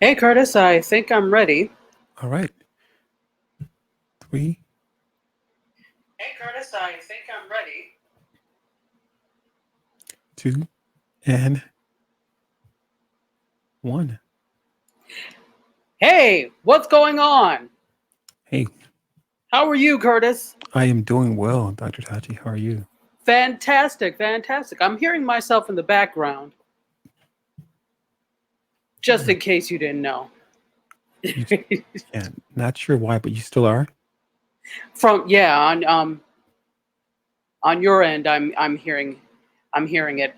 Hey Curtis, I think I'm ready. All right. Three, Hey Curtis, I think I'm ready. 2, and 1. Hey, what's going on? Hey, How are you, Curtis? I am doing well, Dr. Tachi. How are you? Fantastic, fantastic. I'm hearing myself in the background, just Uh, in case you didn't know. You, yeah, not sure why, but you still are? From yeah, on your end, I'm hearing it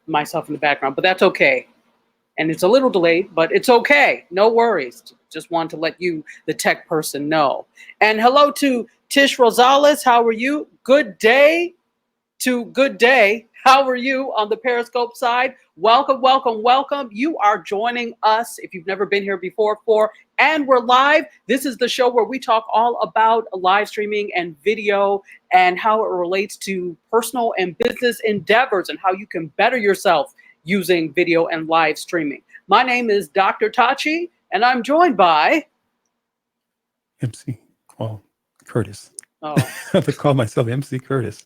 myself in the background, but that's okay. And it's a little delayed, but it's okay. No worries. Just want to let you, the tech person, know. And hello to Tish Rosales. How are you? Good day to good day. How are you on the Periscope side? Welcome, welcome, welcome. You are joining us if you've never been here before for And We're Live. This is the show where we talk all about live streaming and video and how it relates to personal and business endeavors and how you can better yourself using video and live streaming. My name is Dr. Tachi, and I'm joined by. MC. Oh, Curtis. I Oh, have to call myself MC Curtis.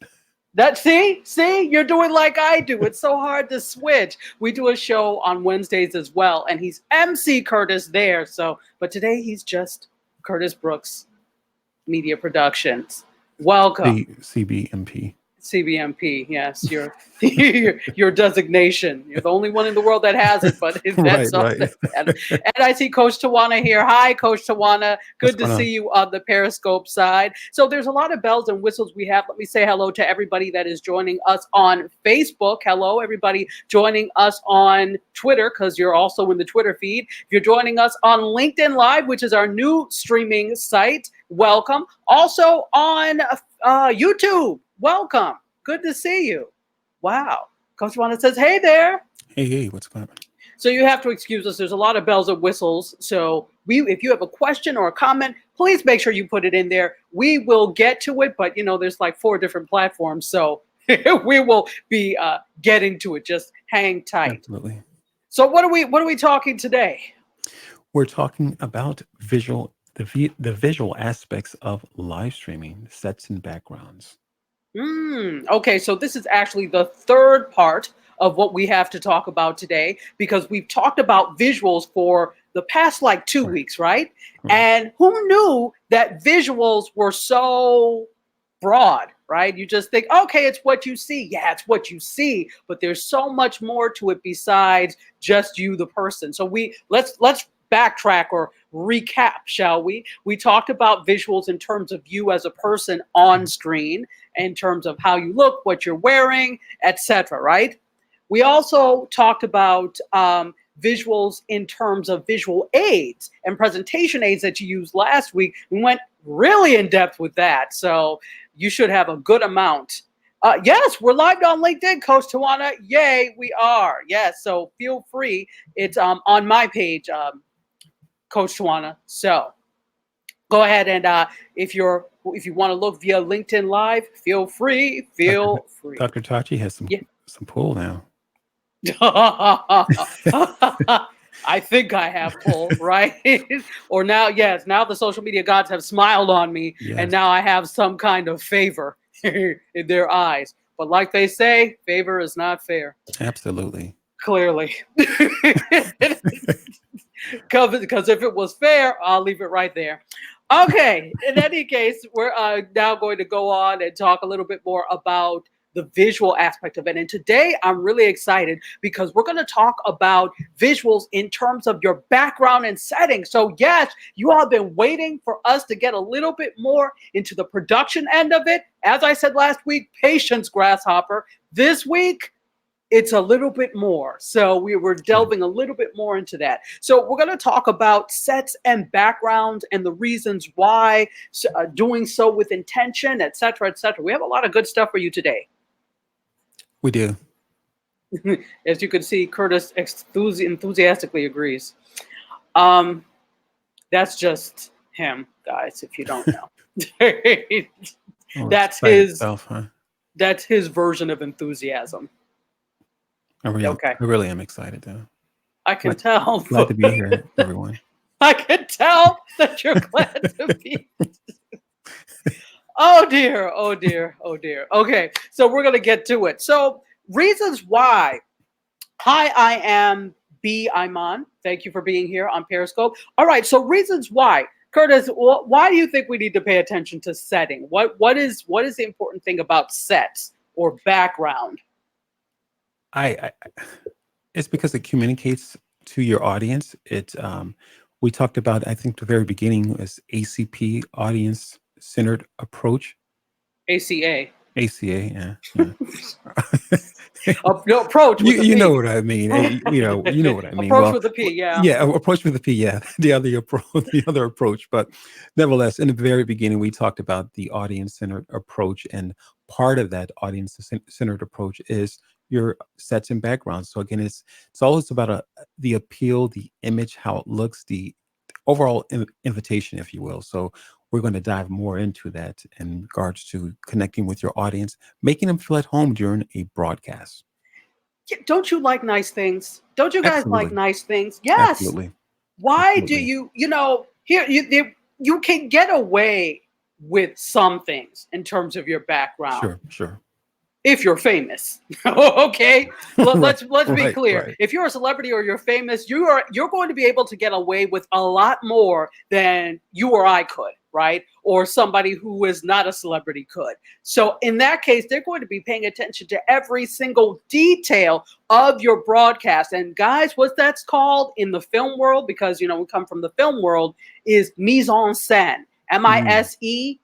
that see, you're doing like I do. It's so hard to switch. We do a show on Wednesdays as well, and he's MC Curtis there. So, but today he's just Curtis Brooks Media Productions. Welcome. CBMP. CBMP, yes, your designation. You're the only one in the world that has it, but Right, that's all right. that matters. And I see Coach Tawana here. Hi, Coach Tawana. What's Good to going on? see you on the Periscope side. So there's a lot of bells and whistles we have. Let me say hello to everybody that is joining us on Facebook. Hello, everybody joining us on Twitter, because you're also in the Twitter feed. If you're joining us on LinkedIn Live, which is our new streaming site, welcome. Also on YouTube, welcome. Good to see you. Wow. Coach Wanda says, hey there. Hey, what's going on? So you have to excuse us. There's a lot of bells and whistles. So if you have a question or a comment, please make sure you put it in there. We will get to it, but there's like 4 different platforms. So we will be getting to it. Just hang tight. Absolutely. So what are we talking today? We're talking about the visual aspects of live streaming, sets and backgrounds. Okay, so this is actually the third part of what we have to talk about today because we've talked about visuals for the past like 2 weeks, right? Right. And who knew that visuals were so broad, right? You just think, okay, it's what you see. Yeah, it's what you see, but there's so much more to it besides just you, the person. So let's backtrack or recap, shall we? We talked about visuals in terms of you as a person on screen, in terms of how you look, what you're wearing, etc. Right? We also talked about visuals in terms of visual aids and presentation aids that you used last week. We went really in depth with that, so you should have a good amount. Yes, we're live on LinkedIn, Coach Tawana. Yay, we are. Yes, so feel free. It's on my page, Coach Tawana. So go ahead and if you want to look via LinkedIn Live, feel free. Feel free. Dr. Tachi has some pull now. I think I have pull, right? Or now, yes, now the social media gods have smiled on me, and now I have some kind of favor in their eyes. But like they say, favor is not fair. Absolutely. Clearly. Because if it was fair, I'll leave it right there. Okay. In any case, we're now going to go on and talk a little bit more about the visual aspect of it. And today I'm really excited because we're going to talk about visuals in terms of your background and setting. So yes, you all have been waiting for us to get a little bit more into the production end of it. As I said last week, patience, Grasshopper. This week, it's a little bit more. So we were delving a little bit more into that. So we're going to talk about sets and backgrounds and the reasons why, doing so with intention, et cetera, et cetera. We have a lot of good stuff for you today. We do. As you can see, Curtis enthusiastically agrees. That's just him, guys, if you don't know. That's his version of enthusiasm. I really am excited though. I can tell. Glad to be here, everyone. I can tell that you're glad to be. Oh dear, oh dear, oh dear. Okay, so we're gonna get to it. So reasons why. Hi, I am B. Iman. Thank you for being here on Periscope. All right, so reasons why. Curtis, why do you think we need to pay attention to setting? What is the important thing about sets or background? It's because it communicates to your audience. We talked about, I think the very beginning was ACP, audience centered approach. ACA. ACA, yeah. No, approach with you know what I mean. You know what I mean. Approach with a P, yeah. Yeah, approach with a P, yeah. The other approach. But nevertheless, in the very beginning, we talked about the audience-centered approach, and part of that audience-centered approach is your sets and backgrounds. So again, it's always about the appeal, the image, how it looks, the overall invitation, if you will. So we're going to dive more into that in regards to connecting with your audience, making them feel at home during a broadcast. Don't you like nice things? Don't you guys Absolutely. like nice things? Yes. Absolutely. Why Absolutely. do here you can get away with some things in terms of your background. Sure. If you're famous. Okay. Let's be Right, clear. right. If you're a celebrity or you're famous, you're going to be able to get away with a lot more than you or I could, right? Or somebody who is not a celebrity could. So in that case, they're going to be paying attention to every single detail of your broadcast. And guys, what that's called in the film world, because we come from the film world, is mise en scène. M-I-S-E-E-N-M-I-S-E.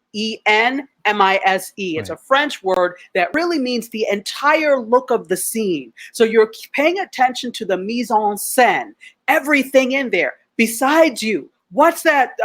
It's a French word that really means the entire look of the scene. So you're paying attention to the mise en scène, everything in there. Besides you, what's that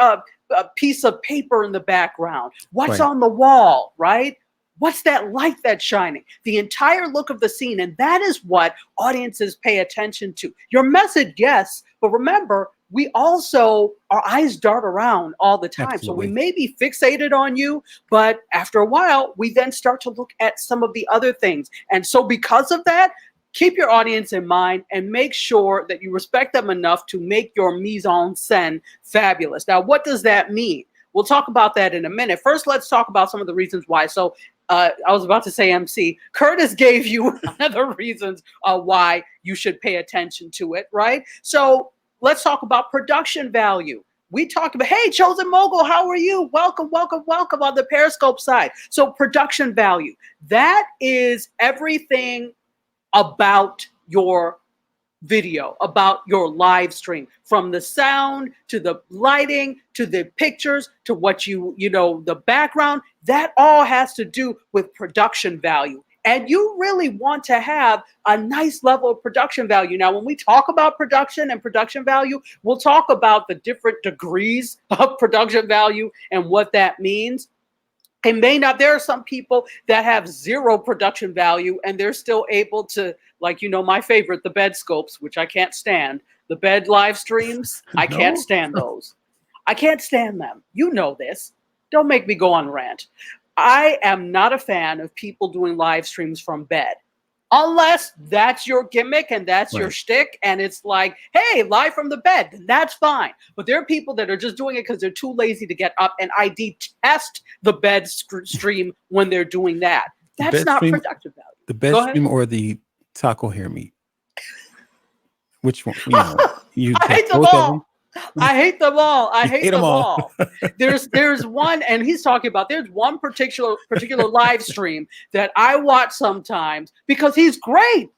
piece of paper in the background? What's Right. on the wall, right? What's that light that's shining? The entire look of the scene. And that is what audiences pay attention to. Your message, yes, but remember, we also, our eyes dart around all the time. Absolutely. So we may be fixated on you, but after a while, we then start to look at some of the other things. And so because of that, keep your audience in mind and make sure that you respect them enough to make your mise en scène fabulous. Now, what does that mean? We'll talk about that in a minute. First, let's talk about some of the reasons why. So I was about to say MC. Curtis gave you other reasons why you should pay attention to it, right? So let's talk about production value. We talked about, hey, Chosen Mogul, how are you? Welcome on the Periscope side. So production value, that is everything about your video, about your live stream, from the sound to the lighting to the pictures to what the background. That all has to do with production value. And you really want to have a nice level of production value. Now, when we talk about production and production value, we'll talk about the different degrees of production value and what that means. It may not. There are some people that have zero production value and they're still able to, like, my favorite, the bed scopes, which I can't stand. The bed live streams, I can't stand those. I can't stand them. You know this. Don't make me go on rant. I am not a fan of people doing live streams from bed. Unless that's your gimmick and that's your shtick, and it's like, hey, live from the bed, then that's fine. But there are people that are just doing it because they're too lazy to get up, and I detest the bed stream when they're doing that. That's not productive value. The bed stream or the taco hair meat? Which one? You I hate them all. I hate them all. I hate them all. There's one, and he's talking about, there's one particular live stream that I watch sometimes because he's great,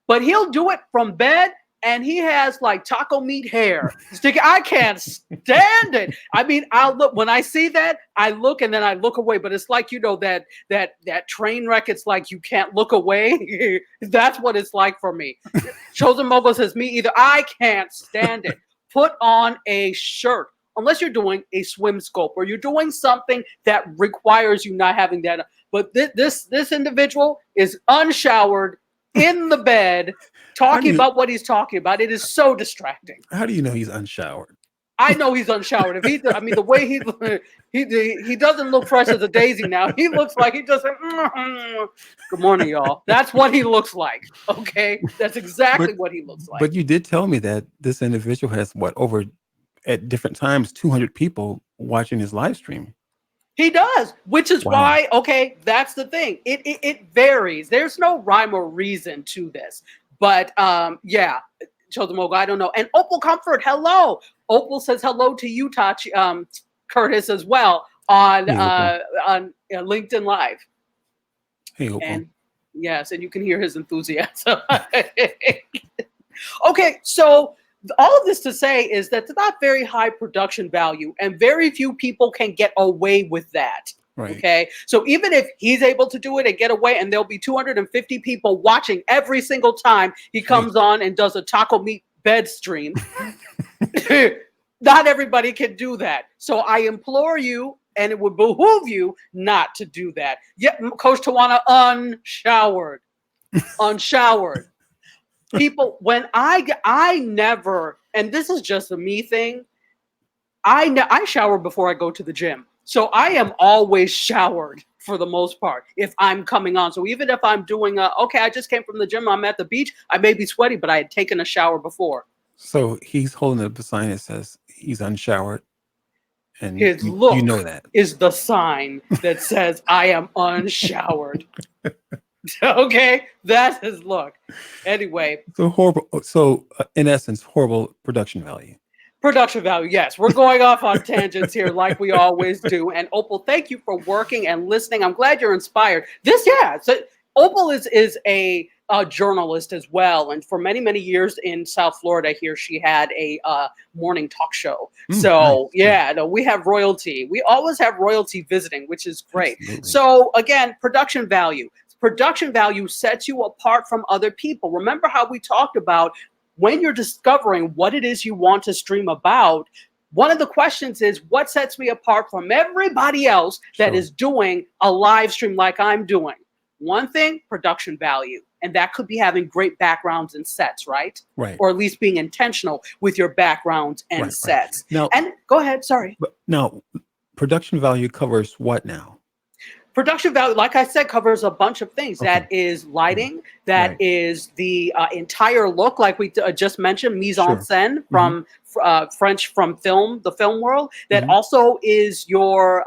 but he'll do it from bed and he has like taco meat hair sticking. I can't stand it. I mean, I'll look, when I see that, I look and then I look away, but it's like, that train wreck. It's like, you can't look away. That's what it's like for me. Chosen Mogul says, me either. I can't stand it. Put on a shirt, unless you're doing a swim scope or you're doing something that requires you not having that. But this individual is unshowered in the bed talking about what he's talking about. It is so distracting. How do you know he's unshowered? I know he's unshowered. If he, I mean, the way he doesn't look fresh as a daisy now. He looks like he just. Good morning, y'all. That's what he looks like. Okay, that's exactly what he looks like. But you did tell me that this individual has over at different times 200 people watching his live stream. He does, which is why. Okay, that's the thing. It varies. There's no rhyme or reason to this, but yeah. Chosen Mogul, I don't know. And Opal Comfort, hello. Opal says hello to you, Tachi, Curtis, as well on LinkedIn Live. Hey, Opal. And yes, and you can hear his enthusiasm. Okay, so all of this to say is that it's not very high production value, and very few people can get away with that. Right. Okay, so even if he's able to do it and get away, and there'll be 250 people watching every single time he comes on and does a taco meat bed stream, not everybody can do that. So I implore you, and it would behoove you not to do that. Yet, Coach Tawana, unshowered. People, when I never, and this is just a me thing, I shower before I go to the gym. So I am always showered for the most part if I'm coming on. So even if I'm doing okay, I just came from the gym, I'm at the beach, I may be sweaty, but I had taken a shower before. So he's holding up a sign that says he's unshowered. And his look you know that is the sign that says I am unshowered. Okay, that's his look. Anyway. So horrible. So in essence, horrible production value. Production value, yes. We're going off on tangents here like we always do. And Opal, thank you for working and listening. I'm glad you're inspired. So Opal is a journalist as well. And for many, many years in South Florida here, she had a morning talk show. So, nice. We have royalty. We always have royalty visiting, which is great. Absolutely. So, again, production value. Production value sets you apart from other people. Remember how we talked about when you're discovering what it is you want to stream about, one of the questions is, what sets me apart from everybody else that is doing a live stream like I'm doing? One thing, production value. And that could be having great backgrounds and sets, right? Right. Or at least being intentional with your backgrounds and sets. Now, and go ahead, sorry. Now, production value covers what now? Production value, like I said, covers a bunch of things. Okay. That is lighting. That is the entire look, like we just mentioned, mise en scène from French from the film world. That also is your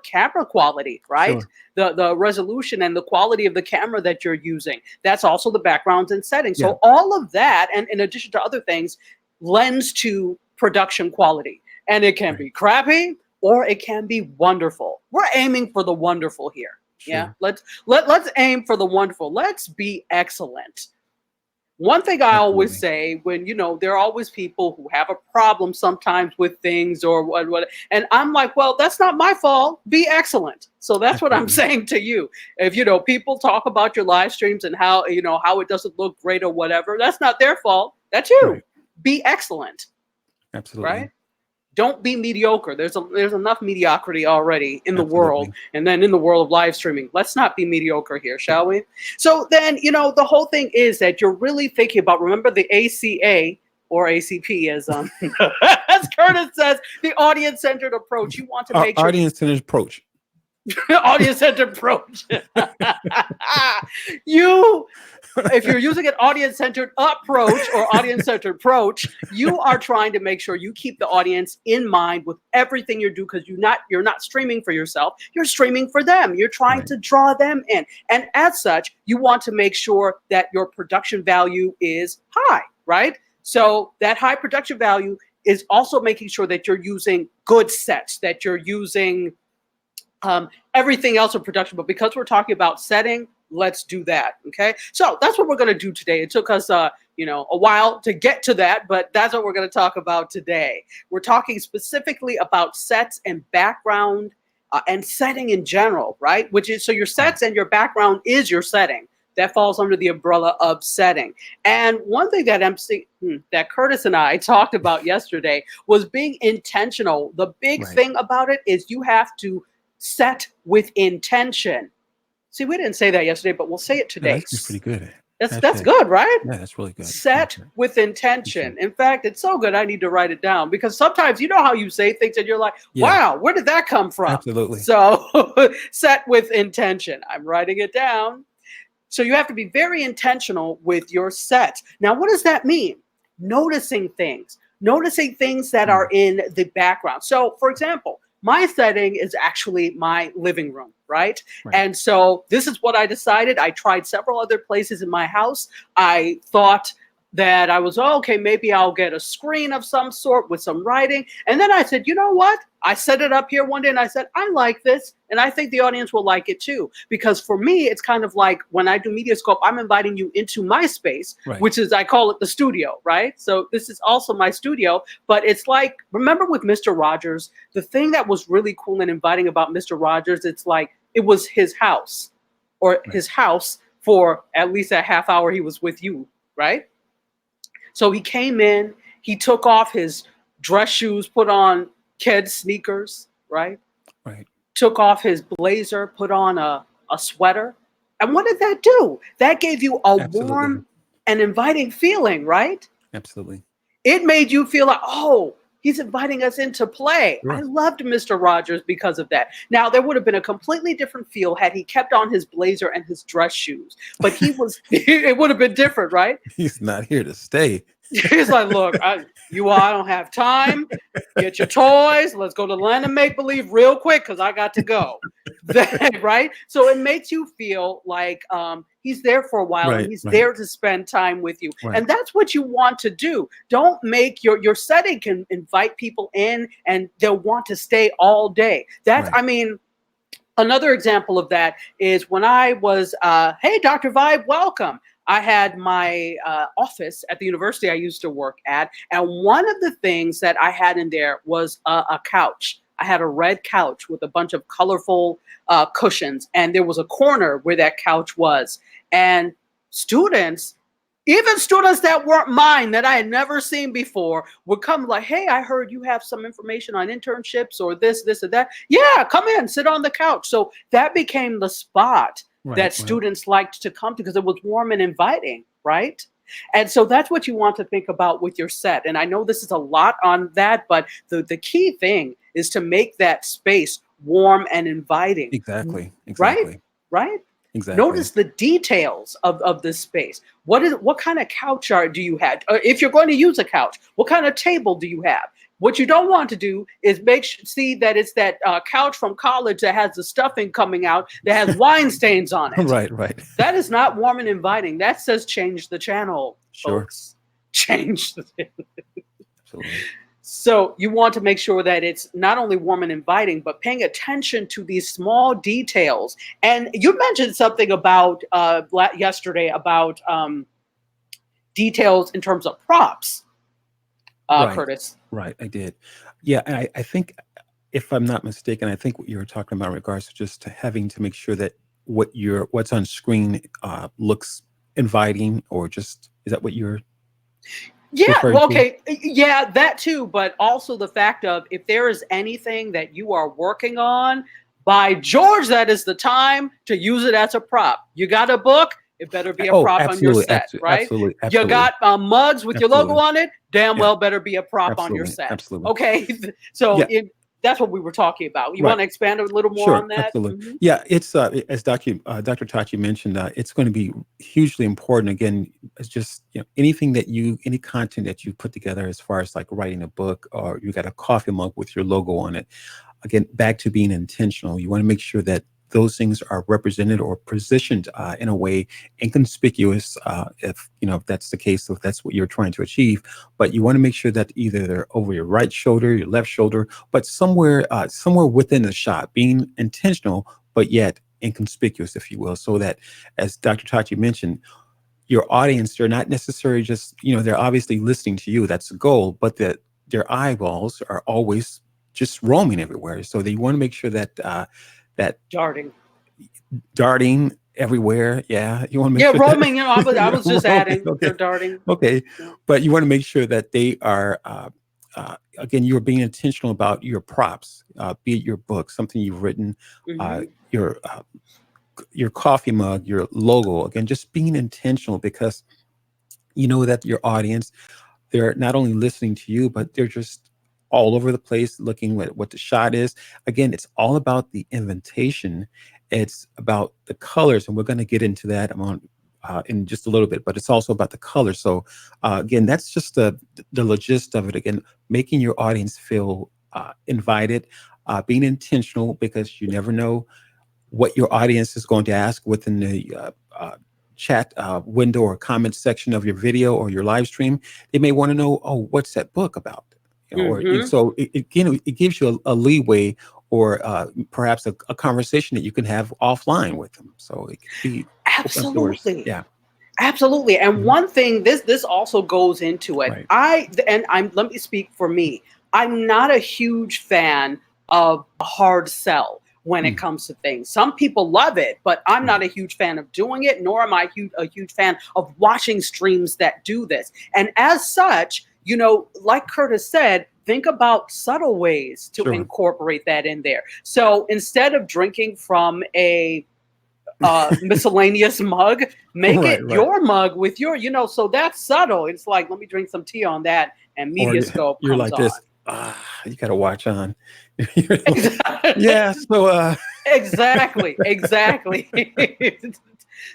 camera quality, right? Sure. The resolution and the quality of the camera that you're using. That's also the backgrounds and settings. So all of that, and in addition to other things, lends to production quality. And it can be crappy, or it can be wonderful. We're aiming for the wonderful here. Sure. Yeah, let's aim for the wonderful. Let's be excellent. One thing I always say, when there are always people who have a problem sometimes with things or what, and I'm like, well, that's not my fault. Be excellent. So that's what I'm saying to you. If people talk about your live streams and how how it doesn't look great or whatever, that's not their fault. That's you. Right. Be excellent. Absolutely. Right. Don't be mediocre. There's enough mediocrity already in the world, and then in the world of live streaming. Let's not be mediocre here, shall we? So then, the whole thing is that you're really thinking about, remember the ACA or ACP as Curtis says, the audience-centered approach. You want to make sure audience-centered approach. Audience-centered approach. If you're using an audience-centered approach or audience-centered approach, you are trying to make sure you keep the audience in mind with everything you do, because you're not streaming for yourself. You're streaming for them. You're trying to draw them in. And as such, you want to make sure that your production value is high, right? So that high production value is also making sure that you're using good sets, that you're using everything else in production. But because we're talking about setting, let's do that. Okay. So that's what we're going to do today. It took us, a while to get to that, but that's what we're going to talk about today. We're talking specifically about sets and background and setting in general, right? So your sets and your background is your setting. That falls under the umbrella of setting. And one thing that Curtis and I talked about yesterday was being intentional. The big thing about it is you have to set with intention. See, we didn't say that yesterday, but we'll say it today. That's pretty good. That's good, right? Yeah, that's really good. Set Okay. with intention. In fact, it's so good I need to write it down, because sometimes you know how you say things and you're like, Yeah, wow, where did that come from? absolutely. So set with intention. I'm writing it down. So you have to be very intentional with your sets. Now, what does that mean? Noticing things that are Mm, in the background. So, for example, my setting is actually my living room, right? right. And so this is what I decided. I tried several other places in my house. I thought that I was, oh, okay, maybe I'll get a screen of some sort with some writing. And then I said, you know what? I set it up here one day and I said, I like this. And I think the audience will like it too. Because for me, it's kind of like when I do Mediascope, I'm inviting you into my space, Right. which is, I call it the studio, right? So this is also my studio. But it's like, remember with Mr. Rogers, the thing that was really cool and inviting about Mr. Rogers, it's like it was his house, or Right. his house for at least a half hour he was with you, right? So he came in, he took off his dress shoes, put on kid sneakers, right? Right. Took off his blazer, put on a sweater. And what did that do? That gave you a Absolutely. warm and inviting feeling, right? Absolutely. It made you feel like, oh, he's inviting us into play. I Sure. loved Mr. Rogers because of that. Now, there would have been a completely different feel had he kept on his blazer and his dress shoes, but it would have been different, right? He's not here to stay. He's like, look, I don't have time. Get your toys. Let's go to Land of Make Believe real quick because I got to go. Right? So it makes you feel like he's there for a while and Right. he's Right. there to spend time with you. Right. And that's what you want to do. Don't make your setting can invite people in and they'll want to stay all day. That's, Right. I mean, another example of that is when I was, hey, Dr. Vibe, welcome. I had my office at the university I used to work at. And one of the things that I had in there was a couch. I had a red couch with a bunch of colorful cushions. And there was a corner where that couch was. And students, even students that weren't mine, that I had never seen before, would come like, hey, I heard you have some information on internships or this, or that. Yeah, come in, sit on the couch. So that became the spot Right. that Right. students liked to come to because it was warm and inviting, right? And so that's what you want to think about with your set. And I know this is a lot on that, but the key thing is to make that space warm and inviting, Exactly. right? Exactly. Right? Exactly. Notice the details of this space. What kind of couch do you have? If you're going to use a couch, what kind of table do you have? What you don't want to do is see that it's that couch from college that has the stuffing coming out that has wine stains on it. Right. Right. That is not warm and inviting. That says change the channel, Sure. folks. Change the Absolutely. So you want to make sure that it's not only warm and inviting, but paying attention to these small details. And you mentioned something about yesterday about details in terms of props, Right. Curtis. Right. I did. Yeah. And I think, if I'm not mistaken, I think what you were talking about in regards to just having to make sure that what's on screen looks inviting, or just, is that what you're Yeah, referring well, to? okay. Yeah, that too. But also the fact of if there is anything that you are working on, by George, that is the time to use it as a prop. You got a book, it better be a Oh, prop on your absolutely. set, right? Absolutely. You Absolutely. got mugs with your logo Absolutely. on it, damn Yeah. well better be a prop on your Absolutely. set. Absolutely. Okay, so Yeah. that's what we were talking about. You Right. want to expand a little more Sure, on that? absolutely. Mhm. Yeah, it's as Dr. Tachi mentioned, it's going to be hugely important. Again, it's just, any content that you put together, as far as like writing a book, or you got a coffee mug with your logo on it. Again, back to being intentional. You want to make sure that those things are represented or positioned in a way inconspicuous, if that's the case, if that's what you're trying to achieve. But you want to make sure that either they're over your right shoulder, your left shoulder, but somewhere within the shot, being intentional, but yet inconspicuous, if you will, so that, as Dr. Tachi mentioned, your audience, they're not necessarily just, they're obviously listening to you. That's the goal, but that their eyeballs are always just roaming everywhere. So they want to make sure that that darting everywhere. Yeah, you want to make sure roaming. that, I was just roaming, adding. okay. They're darting. Okay, Yeah. but you want to make sure that they are, again, you're being intentional about your props, be it your book, something you've written, Mhm. your your coffee mug, your logo, again, just being intentional, because you know that your audience, they're not only listening to you, but they're just all over the place looking at what the shot is. Again, it's all about the invitation. It's about the colors, and we're going to get into that in just a little bit. But it's also about the colors. So again, that's just the gist of it. Again, making your audience feel invited, being intentional, because you never know what your audience is going to ask within the chat window or comment section of your video or your live stream. They may want to know, oh, what's that book about? You know, Mm-hmm. so it gives you a leeway, or perhaps a conversation that you can have offline with them. So it could be open up doors. Absolutely. Yeah. Absolutely. And Mhm. one thing, this also goes into it. Right. Let me speak for me. I'm not a huge fan of a hard sell when it Mm. comes to things. Some people love it, but I'm not Right. a huge fan of doing it, nor am I a huge fan of watching streams that do this. And as such, like Curtis said, think about subtle ways to Sure. incorporate that in there. So instead of drinking from a miscellaneous mug, make Right. it Right. your mug with so that's subtle. It's like, let me drink some tea on that, and Or Mediascope you're comes like on. this. You got to watch on. You're like, Exactly. yeah. So Exactly.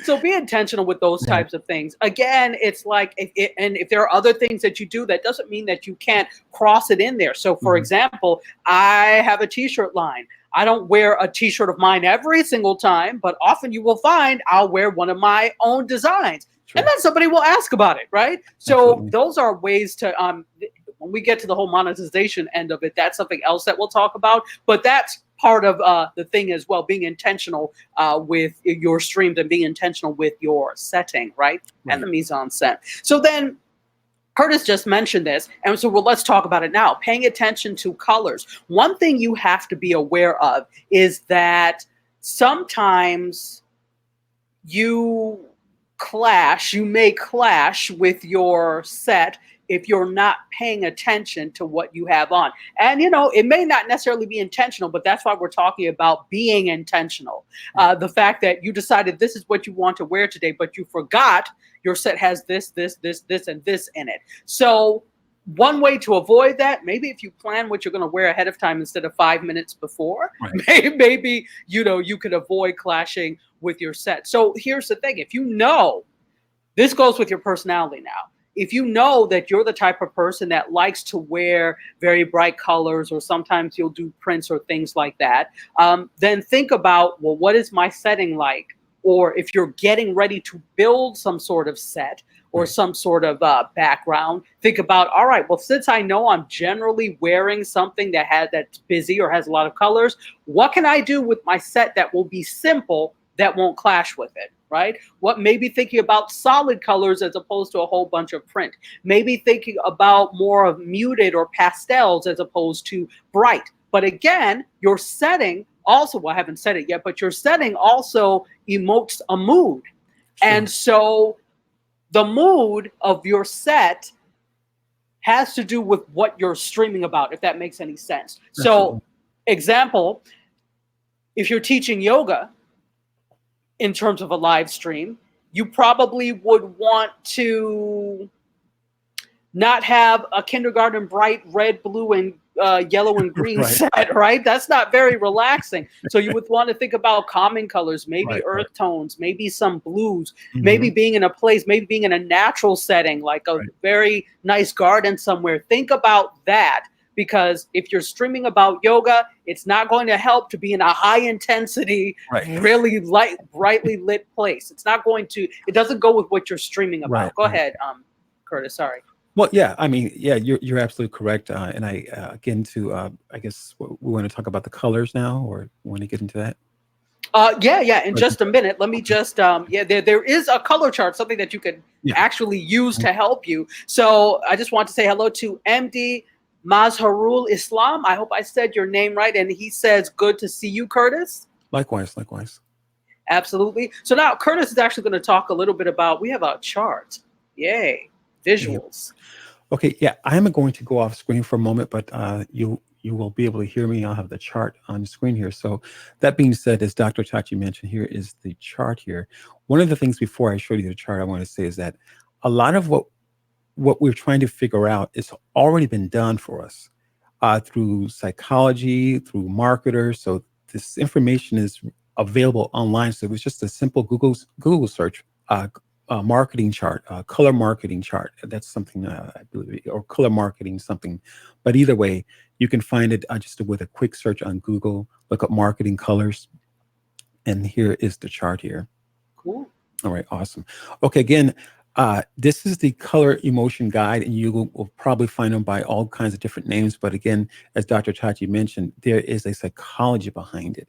So be intentional with those right. types of things. Again, it's like, if there are other things that you do, that doesn't mean that you can't cross it in there. So, for Mhm. example, I have a T-shirt line. I don't wear a T-shirt of mine every single time, but often you will find I'll wear one of my own designs, and Sure. then somebody will ask about it, right? So Absolutely. those are ways to when we get to the whole monetization end of it, that's something else that we'll talk about. But that's part of the thing as well, being intentional with your streams and being intentional with your setting, right? And the Right. mise en scène. So then Curtis just mentioned this, and so let's talk about it now. Paying attention to colors. One thing you have to be aware of is that sometimes you may clash with your set if you're not paying attention to what you have on. And it may not necessarily be intentional, but that's why we're talking about being intentional. The fact that you decided this is what you want to wear today, but you forgot your set has this, and this in it. So one way to avoid that, maybe if you plan what you're going to wear ahead of time instead of 5 minutes before, Right. maybe you could avoid clashing with your set. So here's the thing: if this goes with your personality now. If you know that you're the type of person that likes to wear very bright colors, or sometimes you'll do prints or things like that, then think about, well, what is my setting like? Or if you're getting ready to build some sort of set or Right. some sort of background, think about, all right, well, since I know I'm generally wearing something that's busy or has a lot of colors, what can I do with my set that will be simple, that won't clash with it? Right? What, maybe thinking about solid colors as opposed to a whole bunch of print. Maybe thinking about more of muted or pastels as opposed to bright. But again, your setting also, well, I haven't said it yet, but your setting also emotes a mood. Sure. And so the mood of your set has to do with what you're streaming about, if that makes any sense. So, Absolutely. example, if you're teaching yoga, in terms of a live stream, you probably would want to not have a kindergarten bright red, blue, and yellow and green Right. set, right? That's not very relaxing. So you would want to think about calming colors, maybe Right. Right. earth tones, maybe some blues, Mhm. maybe being in a place, maybe being in a natural setting, like a Right. very nice garden somewhere. Think about that. Because if you're streaming about yoga, it's not going to help to be in a high intensity, Right. really light, brightly lit place. It doesn't go with what you're streaming about. Right. Go Right. ahead, Curtis. Sorry. Well, yeah. I mean, yeah, you're absolutely correct. And I again to I guess we want to talk about the colors now, or want to get into that. Yeah. In Or just a minute, let me okay. just there is a color chart, something that you can Yeah. actually use Mhm. to help you. So I just want to say hello to MD Mazharul Islam. I hope I said your name right, and he says, "Good to see you, Curtis." Likewise. Likewise. Absolutely. So now Curtis is actually going to talk a little bit about. We have a chart. Yay, Yeah. visuals. Okay. Yeah. I'm going to go off screen for a moment, but you you will be able to hear me. I'll have the chart on the screen here. So that being said, as Dr. Tachi mentioned, here is the chart here. One of the things before I show you the chart, I want to say is that a lot of what we're trying to figure out is already been done for us through psychology, through marketers. So this information is available online. So it was just a simple Google search, marketing chart, color marketing chart. That's something I believe, or color marketing something. But either way, you can find it just with a quick search on Google. Look up marketing colors, and here is the chart here. Cool. All right, awesome. Okay, again, this is the color emotion guide, and you will probably find them by all kinds of different names. But again, as Dr. Tachi mentioned, there is a psychology behind it.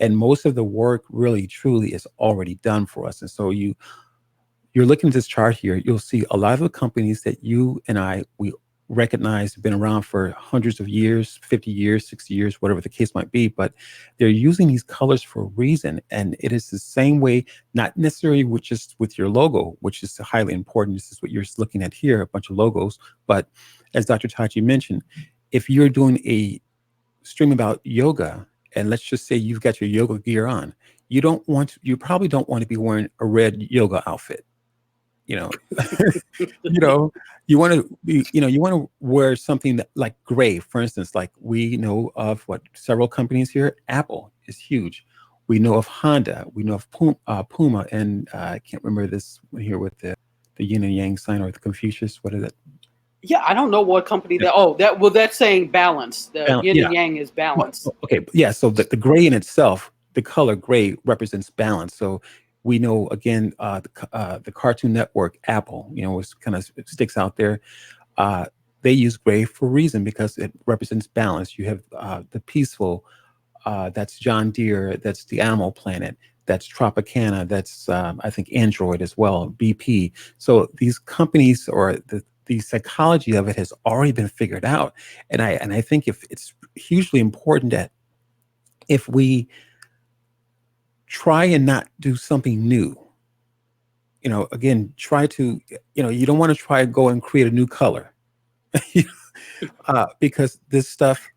And most of the work really, truly is already done for us. And so you're looking at this chart here, you'll see a lot of the companies that you and we recognize have been around for hundreds of years, 50 years, 60 years, whatever the case might be, but they're using these colors for a reason. And it is the same way, not necessarily just with your logo, which is highly important. This is what you're looking at here, a bunch of logos. But as Dr. Tachi mentioned, if you're doing a stream about yoga, and let's just say you've got your yoga gear on, you probably don't want to be wearing a red yoga outfit. You know, you want to wear something that, like gray, for instance. Like we know of several companies here. Apple is huge. We know of Honda. We know of Puma, and I can't remember this one here with the yin and yang sign, or the Confucius. What is it? Yeah, I don't know what company that. Oh, that's saying balance. The yin and yang is balance. Okay, yeah. So the gray in itself, the color gray represents balance. So we know, again, the Cartoon Network, Apple, was kind of sticks out there. They use gray for a reason, because it represents balance. You have the peaceful, that's John Deere, that's the Animal Planet, that's Tropicana, that's I think Android as well, BP. So these companies, or the psychology of it, has already been figured out. And I think if it's hugely important that if we try and not do something new, again, try to, you don't want to try and go and create a new color because this stuff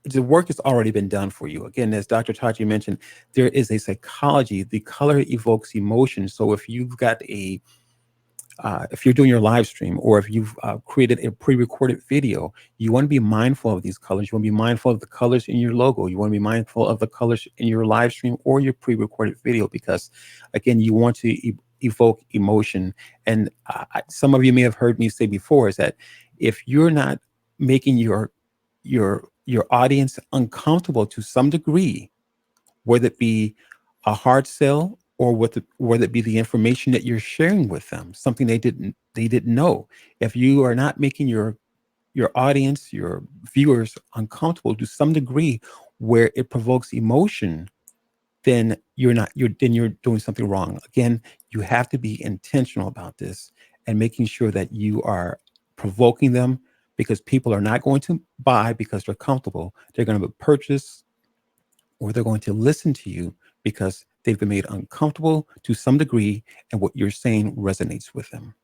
the work has already been done for you. Again, as Dr. Tachi mentioned, there is a psychology. The color evokes emotion. So if you've got if you're doing your live stream, or if you've created a pre-recorded video, you want to be mindful of these colors. You want to be mindful of the colors in your logo. You want to be mindful of the colors in your live stream or your pre-recorded video, because, again, you want to evoke emotion. And some of you may have heard me say before is that if you're not making your audience uncomfortable to some degree, whether it be a hard sell, or whether it be the information that you're sharing with them, something they didn't know. If you are not making your audience, your viewers, uncomfortable to some degree where it provokes emotion, then you're doing something wrong. Again, you have to be intentional about this and making sure that you are provoking them, because people are not going to buy because they're comfortable. They're going to purchase, or they're going to listen to you because they've been made uncomfortable to some degree, and what you're saying resonates with them.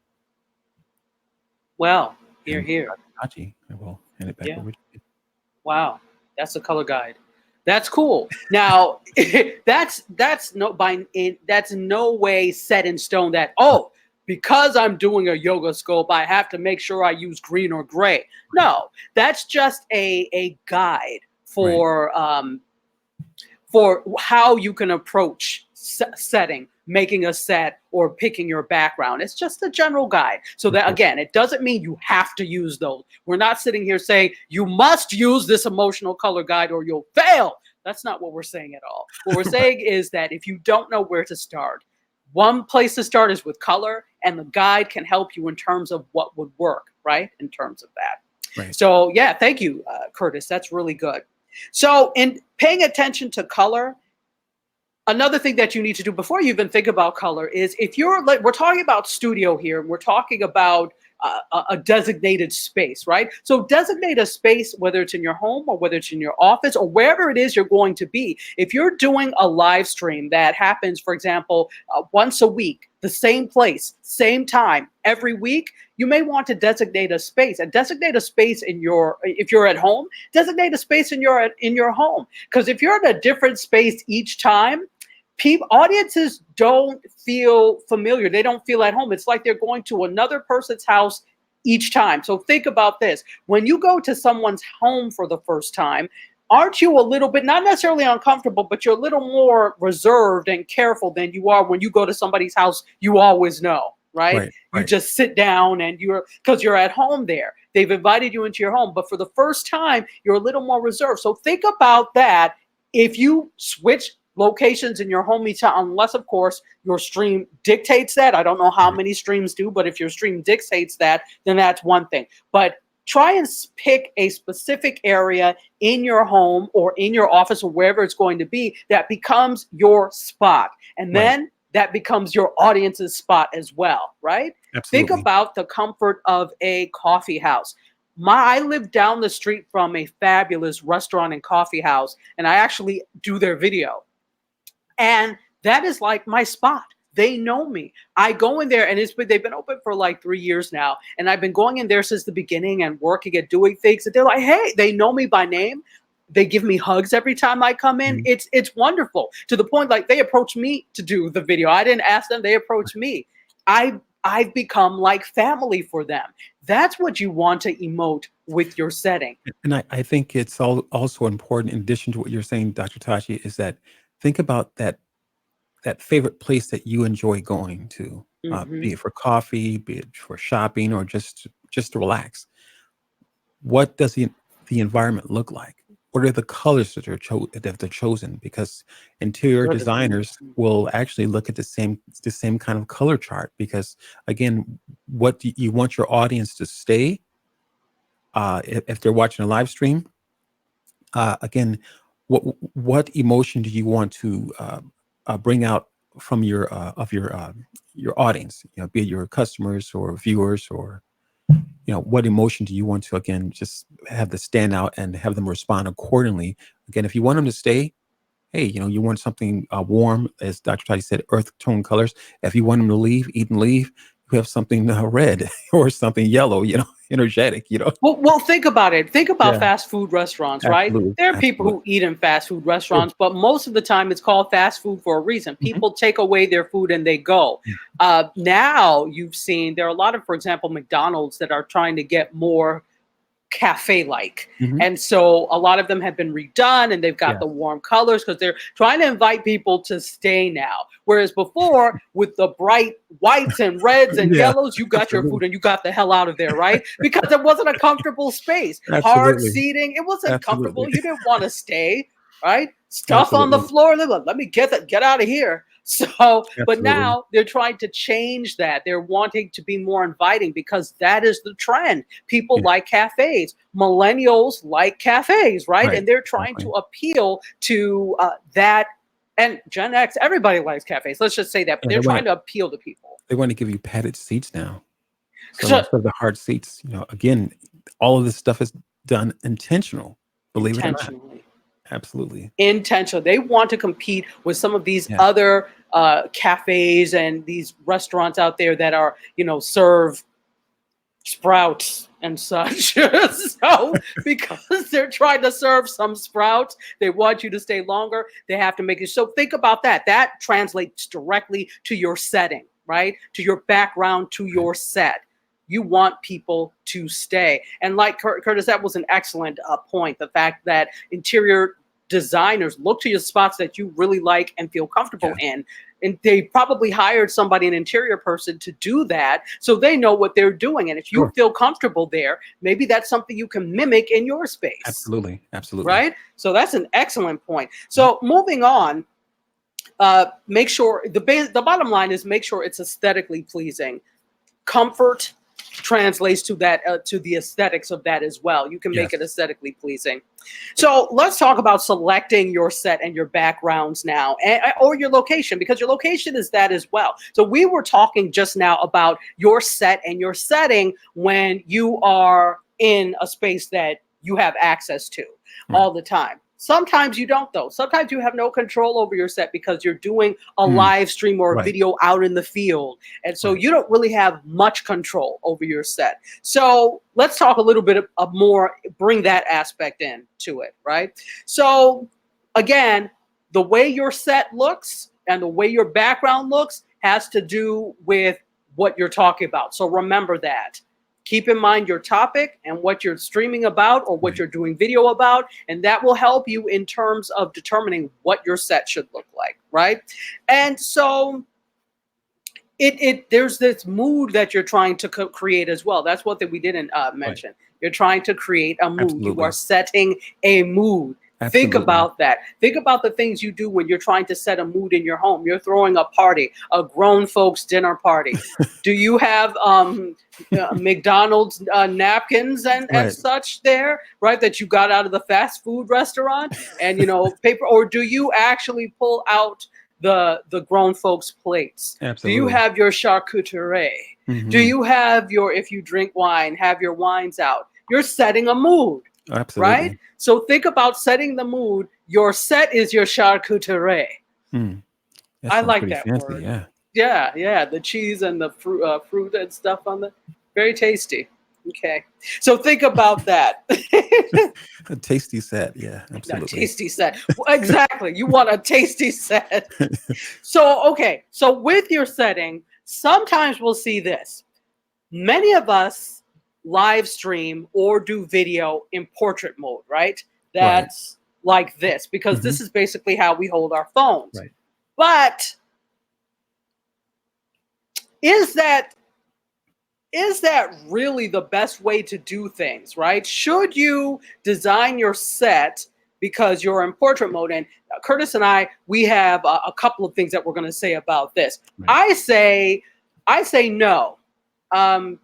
Well, here. I will hand it back over to you. Wow, that's a color guide. That's cool. Now, that's no way set in stone that, because I'm doing a yoga sculpt, I have to make sure I use green or gray. No, that's just a guide for how you can approach setting, making a set, or picking your background. It's just a general guide. So that, again, it doesn't mean you have to use those. We're not sitting here saying you must use this emotional color guide or you'll fail. That's not what we're saying at all. What we're saying is that if you don't know where to start, one place to start is with color, and the guide can help you in terms of what would work, right? In terms of that. Right. So yeah, thank you, Curtis. That's really good. So in paying attention to color, another thing that you need to do before you even think about color is, if we're talking about studio here, we're talking about a designated space, right? So designate a space, whether it's in your home or whether it's in your office or wherever it is you're going to be. If you're doing a live stream that happens, for example, once a week, the same place, same time every week, you may want to designate a space and designate a space in your, if you're at home, designate a space in your home. Because if you're in a different space each time, audiences don't feel familiar. They don't feel at home. It's like they're going to another person's house each time. So think about this. When you go to someone's home for the first time, aren't you a little bit, not necessarily uncomfortable, but you're a little more reserved and careful than you are when you go to somebody's house you always know, right? You just sit down and because you're at home there. They've invited you into your home, but for the first time, you're a little more reserved. So think about that. If you switch locations in your home each time, unless of course your stream dictates that. I don't know how many streams do, but if your stream dictates that, then that's one thing. But try and pick a specific area in your home or in your office or wherever it's going to be that becomes your spot. And then that becomes your audience's spot as well, right? Absolutely. Think about the comfort of a coffee house. I live down the street from a fabulous restaurant and coffee house, and I actually do their video. And that is like my spot. They know me. I go in there, and they've been open for like 3 years now, and I've been going in there since the beginning and working at doing things. And they're like, hey, they know me by name. They give me hugs every time I come in. It's wonderful, to the point like they approach me to do the video. I didn't ask them; they approached me. I've become like family for them. That's what you want to emote with your setting. And I think it's also important, in addition to what you're saying, Dr. Tachi, is that think about that favorite place that you enjoy going to, be it for coffee, be it for shopping, or just to relax. What does the environment look like? What are the colors that they're chosen? Because interior designers will actually look at the same kind of color chart. Because again, what do you want your audience to stay? If they're watching a live stream, again, what emotion do you want to bring out from your audience? Be it your customers or viewers, or what emotion do you want to, again, just have the stand out and have them respond accordingly? Again, if you want them to stay, hey, you want something warm, as Dr. Tati said, earth tone colors. If you want them to leave, eat and leave, you have something red or something yellow, energetic, Well, think about it. Think about fast food restaurants, right? There are people who eat in fast food restaurants, but most of the time it's called fast food for a reason. People take away their food and they go. Now you've seen there are a lot of, for example, McDonald's that are trying to get more cafe-like. And so a lot of them have been redone, and they've got the warm colors because they're trying to invite people to stay now. Whereas before, with the bright whites and reds and yellows, you got your food and you got the hell out of there, right? Because it wasn't a comfortable space. Hard seating, it wasn't comfortable. You didn't want to stay, right? Stuff on the floor. Let me get out of here. So, but now they're trying to change that. They're wanting to be more inviting because that is the trend. People like cafes. Millennials like cafes, right? And they're trying to appeal to that. And Gen X, everybody likes cafes. Let's just say that. But they're trying to appeal to people. They want to give you padded seats now. So instead of the hard seats, again, all of this stuff is done intentional. Believe it or not. Absolutely. Intentional. They want to compete with some of these other cafes and these restaurants out there that are, serve Sprouts and such. So because they're trying to serve some Sprouts, they want you to stay longer. They have to make it. So think about that. That translates directly to your setting, right? To your background, to your set. You want people to stay. And like Curtis, that was an excellent point. The fact that interior designers look to your spots that you really like and feel comfortable in. And they probably hired somebody, an interior person, to do that, so they know what they're doing. And if you feel comfortable there, maybe that's something you can mimic in your space. Absolutely. Right? So that's an excellent point. So moving on, make sure the bottom line is make sure it's aesthetically pleasing. Comfort translates to that, to the aesthetics of that as well. You can make it aesthetically pleasing. So let's talk about selecting your set and your backgrounds now, or your location, because your location is that as well. So we were talking just now about your set and your setting when you are in a space that you have access to all the time. Sometimes you don't, though. Sometimes you have no control over your set because you're doing a Mm, live stream or a right, video out in the field. And so right. you don't really have much control over your set. So let's talk a little bit of more, bring that aspect in to it, right? So again, the way your set looks and the way your background looks has to do with what you're talking about. So remember that. Keep in mind your topic and what you're streaming about or what Right. you're doing video about, and that will help you in terms of determining what your set should look like, right? And so it there's this mood that you're trying to create as well. That's one thing we didn't Right. mention. You're trying to create a mood. You are Absolutely. setting a mood. Think Absolutely. about that. Think about the things you do when you're trying to set a mood in your home. You're throwing a party, a grown folks dinner party. Do you have McDonald's napkins and Right. such there, right? That you got out of the fast food restaurant, and paper, or do you actually pull out the grown folks plates? Do you Absolutely. have your charcuterie? Do Hmm. you have your, if you drink wine, have your wines out? You're setting a mood, right? Absolutely. So think about setting the mood. Your set is your charcuterie. Mm. That I sounds like pretty that fancy. word. Yeah. Yeah, yeah. The cheese and the fruit and stuff on the, very tasty. Okay. So think about that. A tasty set. Yeah. A Absolutely. tasty set. Well, exactly. You want a tasty set. So, okay. So with your setting, sometimes we'll see this. Many of us live stream or do video in portrait mode, right? Right. That's like this, because Hmm. this is basically how we hold our phones. Right. But is that really the best way to do things, right? Should you design your set because you're in portrait mode? And Curtis and I, we have a couple of things that we're going to say about this. Right. I say no. Um,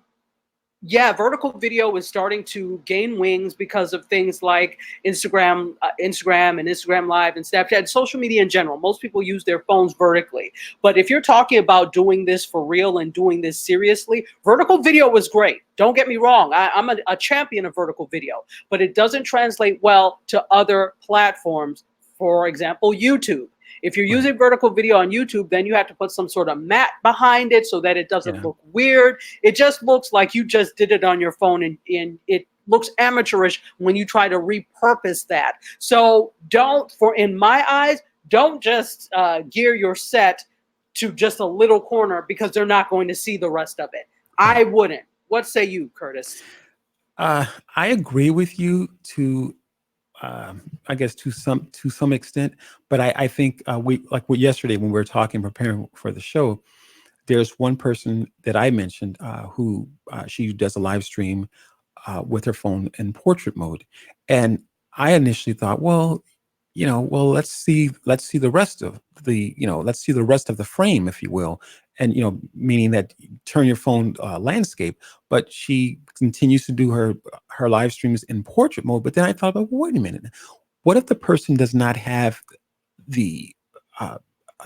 yeah, vertical video is starting to gain wings because of things like Instagram and Instagram Live and Snapchat, social media in general. Most people use their phones vertically. But if you're talking about doing this for real and doing this seriously, vertical video is great. Don't get me wrong. I'm a champion of vertical video, but it doesn't translate well to other platforms. For example, YouTube. If you're Right. using vertical video on YouTube, then you have to put some sort of mat behind it so that it doesn't Yeah. look weird. It just looks like you just did it on your phone, and it looks amateurish when you try to repurpose that. So in my eyes, don't just gear your set to just a little corner because they're not going to see the rest of it. Right. I wouldn't. What say you, Curtis? I agree with you to, I guess to some extent, but I think we like what yesterday when we were talking preparing for the show. There's one person that I mentioned who she does a live stream with her phone in portrait mode, and I initially thought, well, let's see the rest of let's see the rest of the frame, if you will, and meaning that turn your phone landscape. But she continues to do her live streams in portrait mode. But then I thought, well, wait a minute, what if the person the uh,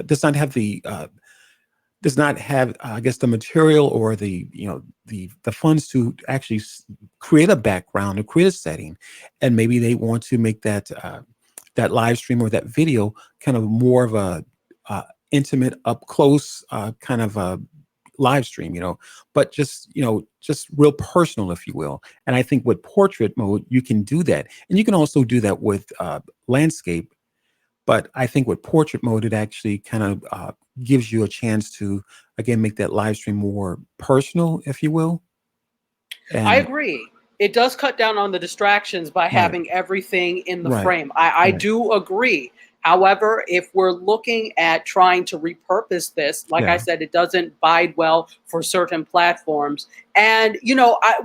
does not have the does not have, I guess, the material or the funds to actually create a background or create a setting, and maybe they want to make that live stream or that video kind of more of a intimate, up close kind of a live stream, but just real personal, if you will. And I think with portrait mode, you can do that, and you can also do that with landscape. But I think with portrait mode, it actually kind of gives you a chance to, again, make that live stream more personal, if you will. I And agree. It does cut down on the distractions by right, having everything in the right, frame. I right. do agree. However, if we're looking at trying to repurpose this, like I Yeah, said, it doesn't bide well for certain platforms. And,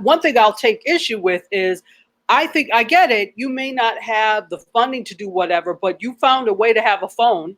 one thing I'll take issue with is I think I get it. You may not have the funding to do whatever, but you found a way to have a phone.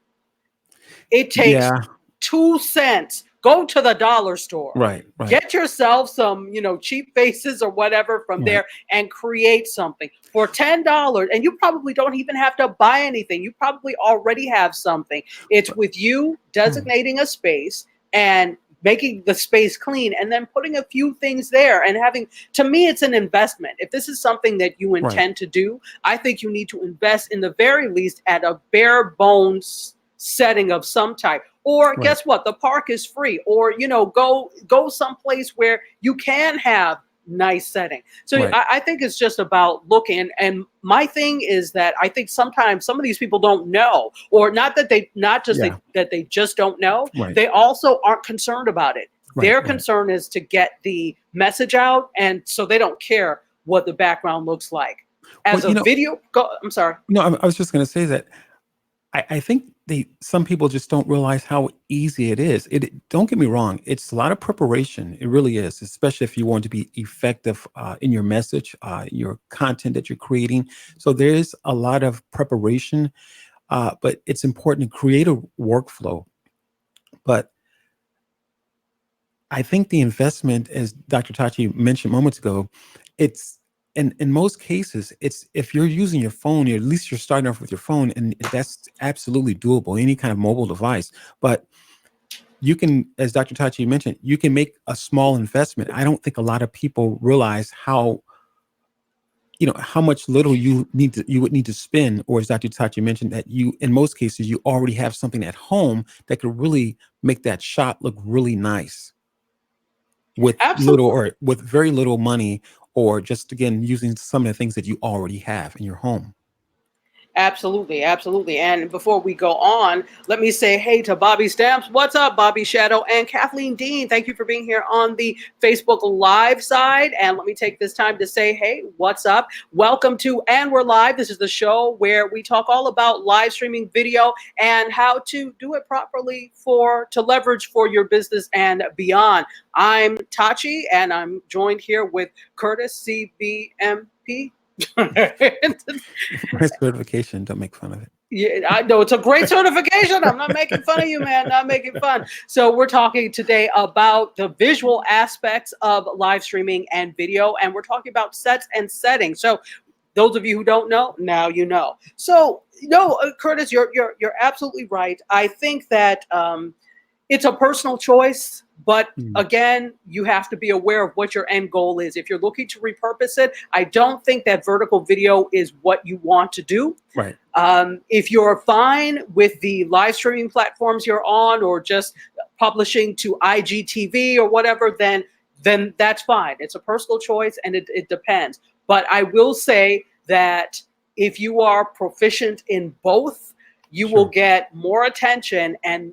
It takes yeah, 2 cents. Go to the dollar store. right, right, Get yourself some, cheap faces or whatever from right, there and create something for $10. And you probably don't even have to buy anything. You probably already have something. It's with you right. designating a space and making the space clean and then putting a few things there and having, to me, it's an investment. If this is something that you Right. intend to do, I think you need to invest in the very least at a bare bones setting of some type. Or Right. guess what? The park is free. Or, you know, go someplace where you can have nice setting. So Right. I think it's just about looking. And my thing is that I think sometimes some of these people don't know, or not that they not just Yeah. that they just don't know. Right. They also aren't concerned about it. Right. Their Right. concern is to get the message out, and so they don't care what the background looks like. As Well, a video, I'm sorry. no, I was just going to say that I think some people just don't realize how easy it is. Don't get me wrong, it's a lot of preparation. It really is, especially if you want to be effective in your message, your content that you're creating. So there is a lot of preparation, but it's important to create a workflow. But I think the investment, as Dr. Tachi mentioned moments ago, it's in most cases, it's if you're using your phone, at least you're starting off with your phone, and that's absolutely doable, any kind of mobile device. But you can, as Dr. Tachi mentioned, you can make a small investment. I don't think a lot of people realize how, how much little you would need to spend, or as Dr. Tachi mentioned, that you, in most cases, you already have something at home that could really make that shot look really nice with Absolutely. with very little money, or just again using some of the things that you already have in your home. Absolutely, absolutely. And before we go on, let me say hey to Bobby Stamps. What's up, Bobby Shadow and Kathleen Dean? Thank you for being here on the Facebook Live side. And let me take this time to say, hey, what's up? Welcome to And We're Live. This is the show where we talk all about live streaming video and how to do it properly to leverage for your business and beyond. I'm Tachi, and I'm joined here with Curtis, CBMP. Great certification. Don't make fun of it. Yeah, I know it's a great certification. I'm not making fun of you, man. Not making fun. So we're talking today about the visual aspects of live streaming and video, and we're talking about sets and settings. So those of you who don't know, now you know. So Curtis, you're absolutely right. I think that it's a personal choice. But again, you have to be aware of what your end goal is. If you're looking to repurpose it, I don't think that vertical video is what you want to do. Right. If you're fine with the live streaming platforms you're on, or just publishing to IGTV or whatever, then that's fine. It's a personal choice, and it depends. But I will say that if you are proficient in both, you will get more attention in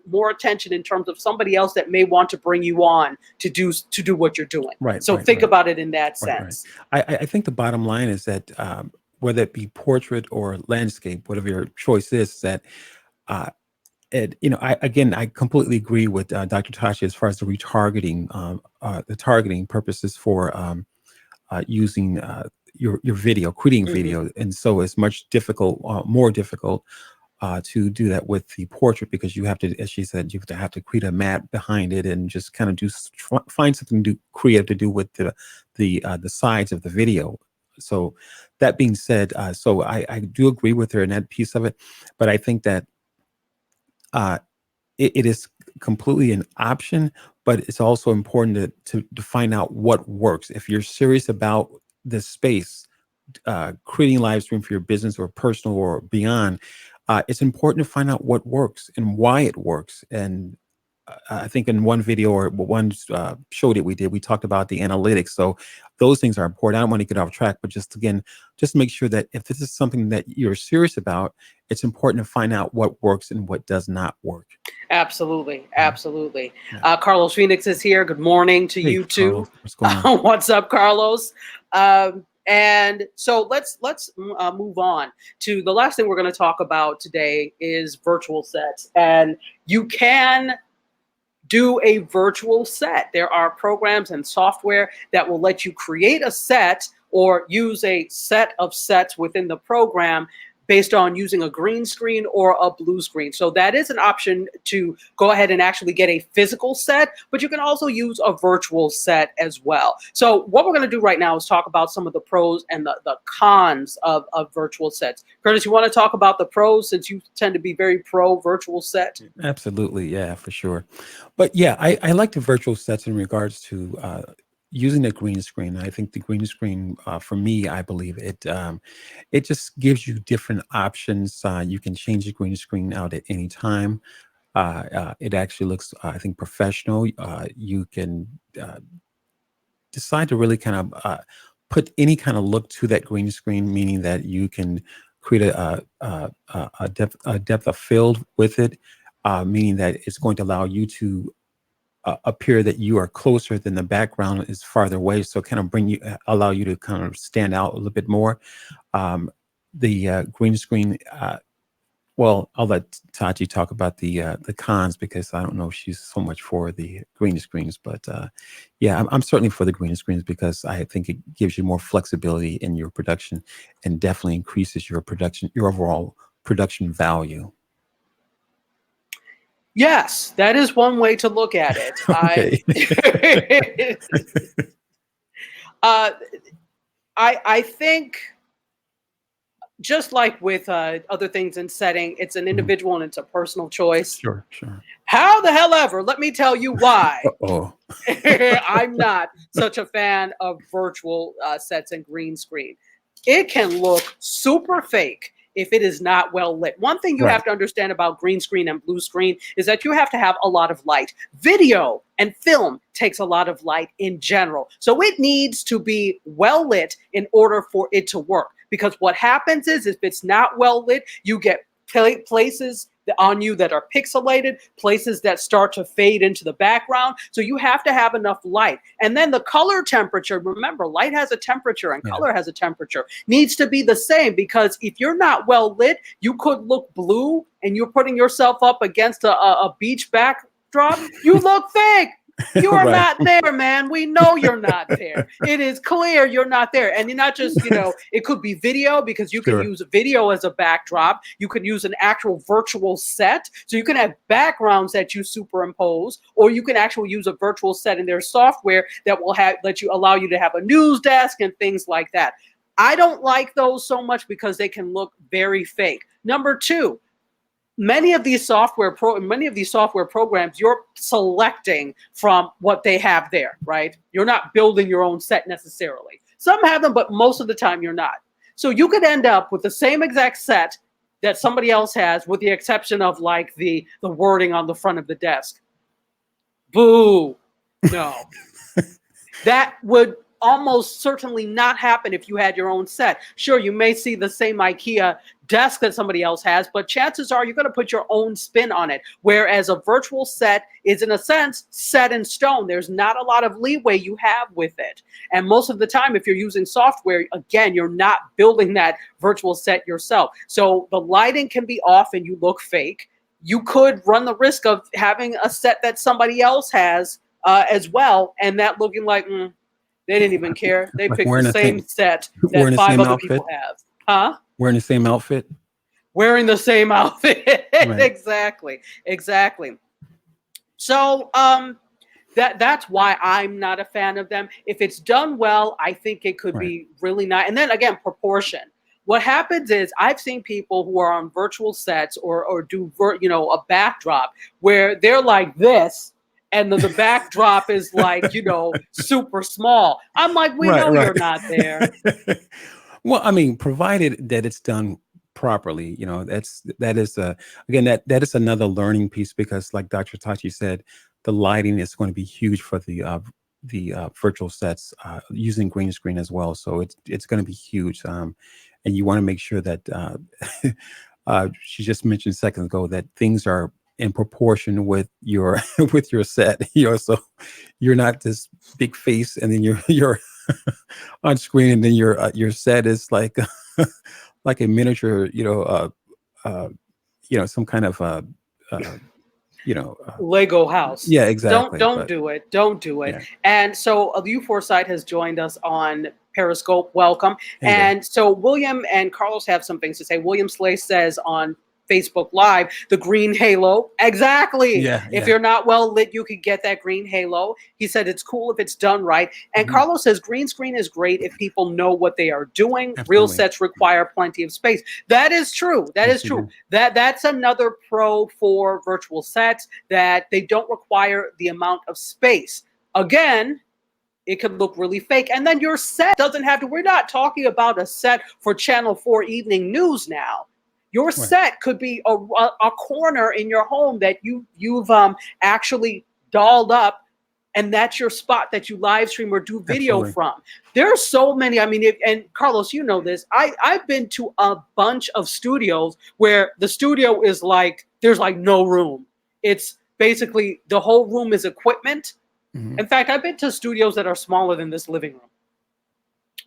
terms of somebody else that may want to bring you on to do what you're doing. Right. So think about it in that sense. Right. I think the bottom line is that whether it be portrait or landscape, whatever your choice is, that I completely agree with Dr. Tachi as far as the retargeting, the targeting purposes for using your video, creating video, and so it's much more difficult. To do that with the portrait, because you have to, as she said, you have to create a map behind it and just kind of find something creative to do with the sides of the video. So that being said, so I do agree with her in that piece of it, but I think that it is completely an option, but it's also important to find out what works. If you're serious about the space, creating live stream for your business or personal or beyond, it's important to find out what works and why it works. And I think in one video or one show that we did, we talked about the analytics. So those things are important. I don't want to get off track, but just make sure that if this is something that you're serious about, it's important to find out what works and what does not work. Absolutely. Absolutely. Yeah. Carlos Phoenix is here. Good morning to you too. Carlos, what's going on? What's up, Carlos? And so let's move on to the last thing we're going to talk about today is virtual sets. And you can do a virtual set. There are programs and software that will let you create a set or use a set of sets within the program based on using a green screen or a blue screen. So that is an option to go ahead and actually get a physical set, but you can also use a virtual set as well. So what we're going to do right now is talk about some of the pros and the cons of virtual sets. Curtis, you want to talk about the pros since you tend to be very pro virtual set? Absolutely. Yeah, for sure. But yeah, I like the virtual sets in regards to using the green screen. I think the green screen, for me, I believe it just gives you different options. You can change the green screen out at any time. It actually looks, I think, professional. You can decide to really kind of put any kind of look to that green screen, meaning that you can create a depth of field with it, meaning that it's going to allow you to appear that you are closer than the background is farther away. So kind of allow you to kind of stand out a little bit more. The green screen, well, I'll let Taji talk about the cons because I don't know if she's so much for the green screens, but yeah, I'm certainly for the green screens because I think it gives you more flexibility in your production and definitely increases your overall production value. Yes, that is one way to look at it. Okay. I think just like with other things in setting, it's an individual and it's a personal choice. Sure. How the hell ever, let me tell you why. Oh. I'm not such a fan of virtual sets and green screen. It can look super fake if it is not well lit. One thing you have to understand about green screen and blue screen is that you have to have a lot of light. Video and film takes a lot of light in general. So it needs to be well lit in order for it to work. Because what happens is if it's not well lit, you get places on you that are pixelated, places that start to fade into the background. So you have to have enough light. And then the color temperature, remember, light has a temperature and color has a temperature, needs to be the same because if you're not well lit, you could look blue and you're putting yourself up against a beach backdrop. You look fake. You are not there, man. We know you're not there. It is clear you're not there. And you're not just, it could be video because you can use video as a backdrop. You can use an actual virtual set. So you can have backgrounds that you superimpose, or you can actually use a virtual set in their software that will allow you to have a news desk and things like that. I don't like those so much because they can look very fake. Number two, many of these software programs, you're selecting from what they have there, right? You're not building your own set necessarily. Some have them, but most of the time you're not. So you could end up with the same exact set that somebody else has, with the exception of like the wording on the front of the desk. Boo. No. That would almost certainly not happen if you had your own set. Sure, you may see the same IKEA desk that somebody else has, but chances are you're going to put your own spin on it. Whereas a virtual set is, in a sense, set in stone. There's not a lot of leeway you have with it. And most of the time, if you're using software, again, you're not building that virtual set yourself. So the lighting can be off and you look fake. You could run the risk of having a set that somebody else has as well, and that looking like, they didn't even care. They picked the same set that 5 other people have. Huh? Wearing the same outfit? Wearing the same outfit. Right. Exactly. So that's why I'm not a fan of them. If it's done well, I think it could be really nice. And then again, proportion. What happens is I've seen people who are on virtual sets or do a backdrop where they're like this, and the backdrop is like, super small. I'm like, we know you're not there. Well, I mean, provided that it's done properly, that is another learning piece because, like Dr. Tachi said, the lighting is going to be huge for the virtual sets using green screen as well. So it's going to be huge, and you want to make sure that she just mentioned seconds ago that things are in proportion with your set, so you're not this big face and then you're on screen and then your set is like like a miniature, some kind of Lego house. Yeah, exactly. Don't do it. Yeah. And so U4Sight has joined us on Periscope, welcome. Hey there. And so William and Carlos have some things to say. William Slay says on Facebook Live, the green halo. Exactly. Yeah, If yeah. you're not well lit, you could get that green halo. He said it's cool if it's done right. And Mhm. Carlos says green screen is great if people know what they are doing. Real Absolutely. sets require plenty of space. That is true. That Yes, is they true. do. That's another pro for virtual sets, that they don't require the amount of space. Again, it could look really fake. And then your set doesn't have to, we're not talking about a set for Channel 4 evening news now. Your Right. set could be a corner in your home that you've actually dolled up, and that's your spot that you live stream or do video Absolutely. from. There are so many. I mean, and Carlos, you know this. I've been to a bunch of studios where the studio is like, there's like no room. It's basically the whole room is equipment. Mhm. In fact, I've been to studios that are smaller than this living room.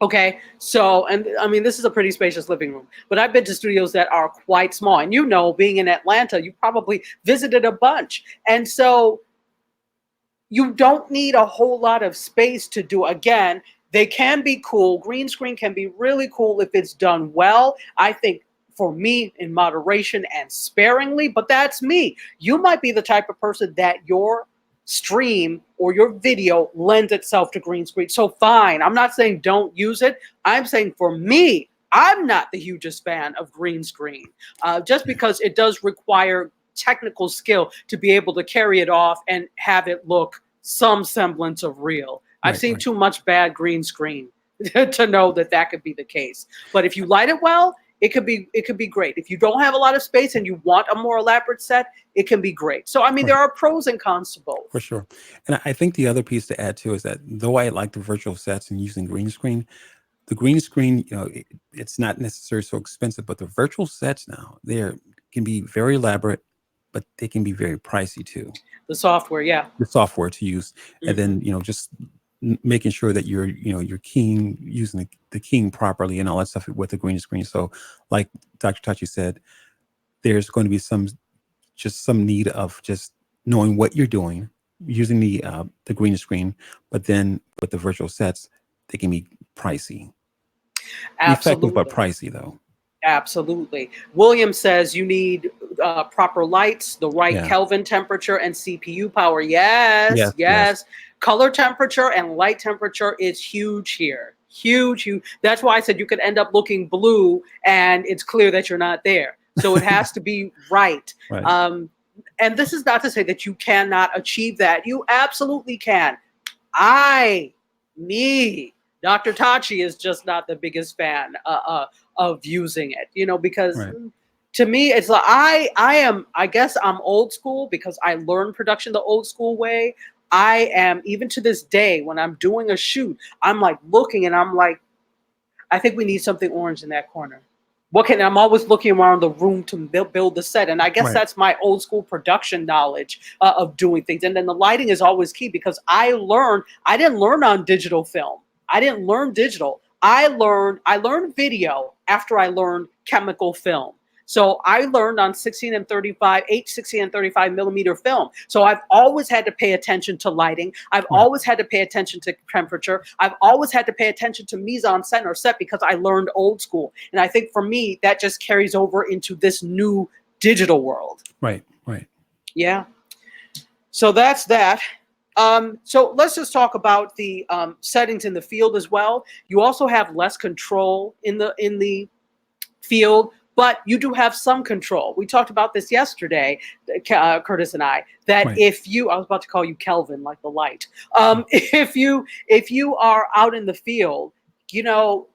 Okay, so, and I mean, this is a pretty spacious living room, but I've been to studios that are quite small. And you know, being in Atlanta, you probably visited a bunch. And so you don't need a whole lot of space to do. Again, they can be cool. Green screen can be really cool if it's done well. I think for me, in moderation and sparingly, but that's me. You might be the type of person that your stream or your video lends itself to green screen. So fine. I'm not saying don't use it. I'm saying for me, I'm not the hugest fan of green screen, just because it does require technical skill to be able to carry it off and have it look some semblance of real. I've Right, seen right. too much bad green screen to know that that could be the case. But if you light it well, it could be great. If you don't have a lot of space and you want a more elaborate set, it can be great. So I mean, there Right. are pros and cons to both. For sure. And I think the other piece to add too is that though I like the virtual sets and using green screen, the green screen, it's not necessarily so expensive, but the virtual sets now, can be very elaborate, but they can be very pricey too. The software, yeah. The software to use, and Mhm. then just making sure that you're keying, using the keying properly and all that stuff with the green screen. So, like Dr. Tachi said, there's going to be some need of just knowing what you're doing using the green screen, but then with the virtual sets, they can be pricey. Effective but Absolutely. pricey though. Absolutely. William says you need proper lights, the right Yeah. Kelvin temperature, and CPU power. Yes, Yes. yes. Color temperature and light temperature is huge here. Huge, huge. That's why I said you could end up looking blue and it's clear that you're not there. So it has to be right. Right. And this is not to say that you cannot achieve that. You absolutely can. Dr. Tachi is just not the biggest fan of using it, because Right. to me, it's like I guess I'm old school because I learned production the old school way. I am, even to this day, when I'm doing a shoot, I'm like looking and I'm like, I think we need something orange in that corner. I'm always looking around the room to build the set. And I guess Right. that's my old school production knowledge of doing things. And then the lighting is always key because I didn't learn on digital film. I didn't learn digital. I learned video after I learned chemical film. So I learned on 16 and 35 millimeter film. So I've always had to pay attention to lighting. I've Right. always had to pay attention to temperature. I've always had to pay attention to mise en scène or set because I learned old school. And I think for me, that just carries over into this new digital world. Right. Right. Yeah. So that's that. So let's just talk about the settings in the field as well. You also have less control in the field, but you do have some control. We talked about this yesterday, Curtis and I, that Right. I was about to call you Kelvin, like the light. If you are out in the field,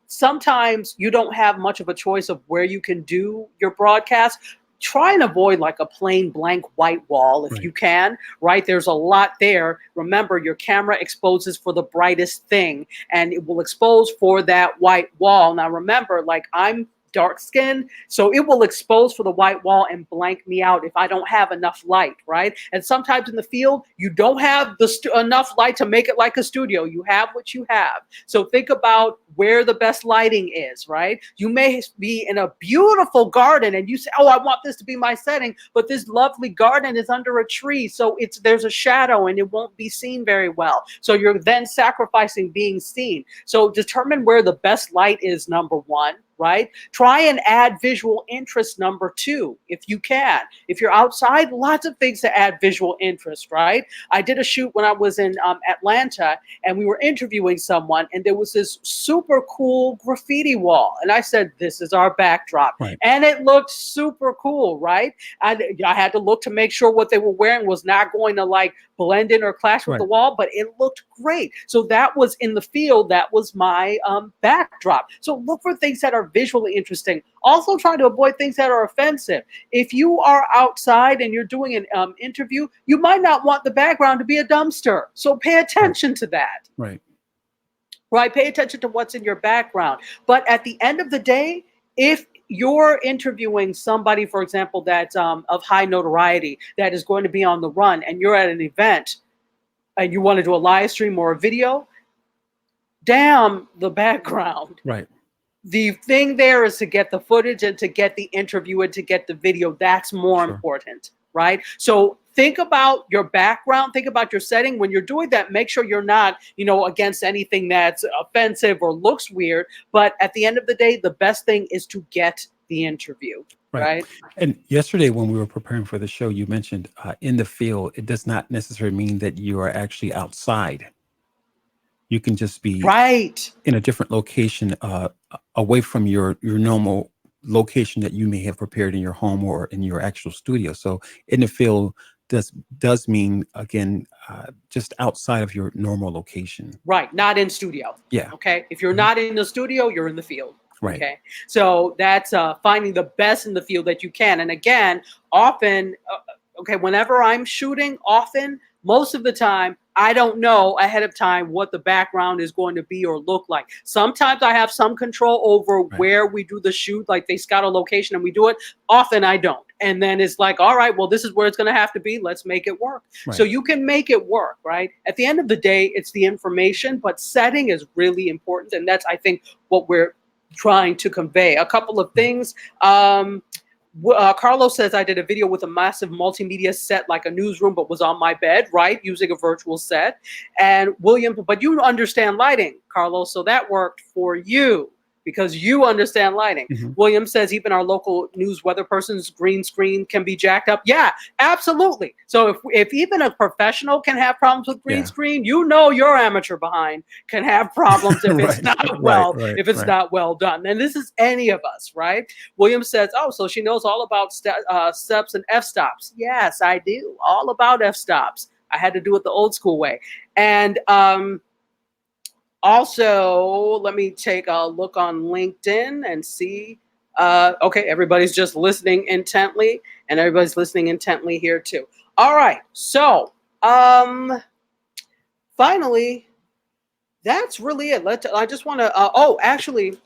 sometimes you don't have much of a choice of where you can do your broadcast. Try and avoid like a plain blank white wall if Right. you can, right? There's a lot there. Remember, your camera exposes for the brightest thing and it will expose for that white wall. Now remember, like I'm dark skin. So it will expose for the white wall and blank me out if I don't have enough light, right? And sometimes in the field, you don't have enough light to make it like a studio. You have what you have. So think about where the best lighting is, right? You may be in a beautiful garden and you say, oh, I want this to be my setting, but this lovely garden is under a tree. So there's a shadow and it won't be seen very well. So you're then sacrificing being seen. So determine where the best light is, number one, right? Try and add visual interest, number two, if you can. If you're outside, lots of things to add visual interest, right? I did a shoot when I was in Atlanta, and we were interviewing someone, and there was this super cool graffiti wall. And I said, this is our backdrop. Right. And it looked super cool, right? I had to look to make sure what they were wearing was not going to like blend in or clash with Right. the wall, but it looked great. So that was in the field. That was my backdrop. So look for things that are visually interesting. Also try to avoid things that are offensive. If you are outside and you're doing an interview, you might not want the background to be a dumpster. So pay attention to that. Right. Right? Pay attention to what's in your background. But at the end of the day, if you're interviewing somebody, for example, that's of high notoriety, that is going to be on the run, and you're at an event and you want to do a live stream or a video, damn the background. Right. The thing there is to get the footage and to get the interview and to get the video. That's more Sure. important, right? So think about your background, think about your setting. When you're doing that, make sure you're not, against anything that's offensive or looks weird. But at the end of the day, the best thing is to get the interview, right? And yesterday, when we were preparing for the show, you mentioned in the field, it does not necessarily mean that you are actually outside. You can just be Right. in a different location, away from your normal location that you may have prepared in your home or in your actual studio. So in the field does mean, again, just outside of your normal location. Right. Not in studio. Yeah. Okay. If you're Mhm. not in the studio, you're in the field. Right. Okay. So that's finding the best in the field that you can. And again, often, whenever I'm shooting, most of the time, I don't know ahead of time what the background is going to be or look like. Sometimes I have some control over Right. where we do the shoot, like they scout a location and we do it. Often I don't. And then it's like, all right, well, this is where it's going to have to be. Let's make it work. Right. So you can make it work, right? At the end of the day, it's the information, but setting is really important. And that's, I think, what we're trying to convey. A couple of things. Carlos says, I did a video with a massive multimedia set like a newsroom, but was on my bed, right? Using a virtual set. And William, but you understand lighting, Carlos, so that worked for you because you understand lighting. Mhm. William says, even our local news weather person's green screen can be jacked up. Yeah, absolutely. So if even a professional can have problems with green Yeah. screen, your amateur behind can have problems if it's Right. not Right. if it's Right. not well done. And this is any of us, right? William says, oh, so she knows all about steps and f-stops. Yes, I do. All about f-stops. I had to do it the old school way. And also, let me take a look on LinkedIn and see. Okay, everybody's just listening intently, and everybody's listening intently here too. All right, so finally, that's really it. I just want to. Actually,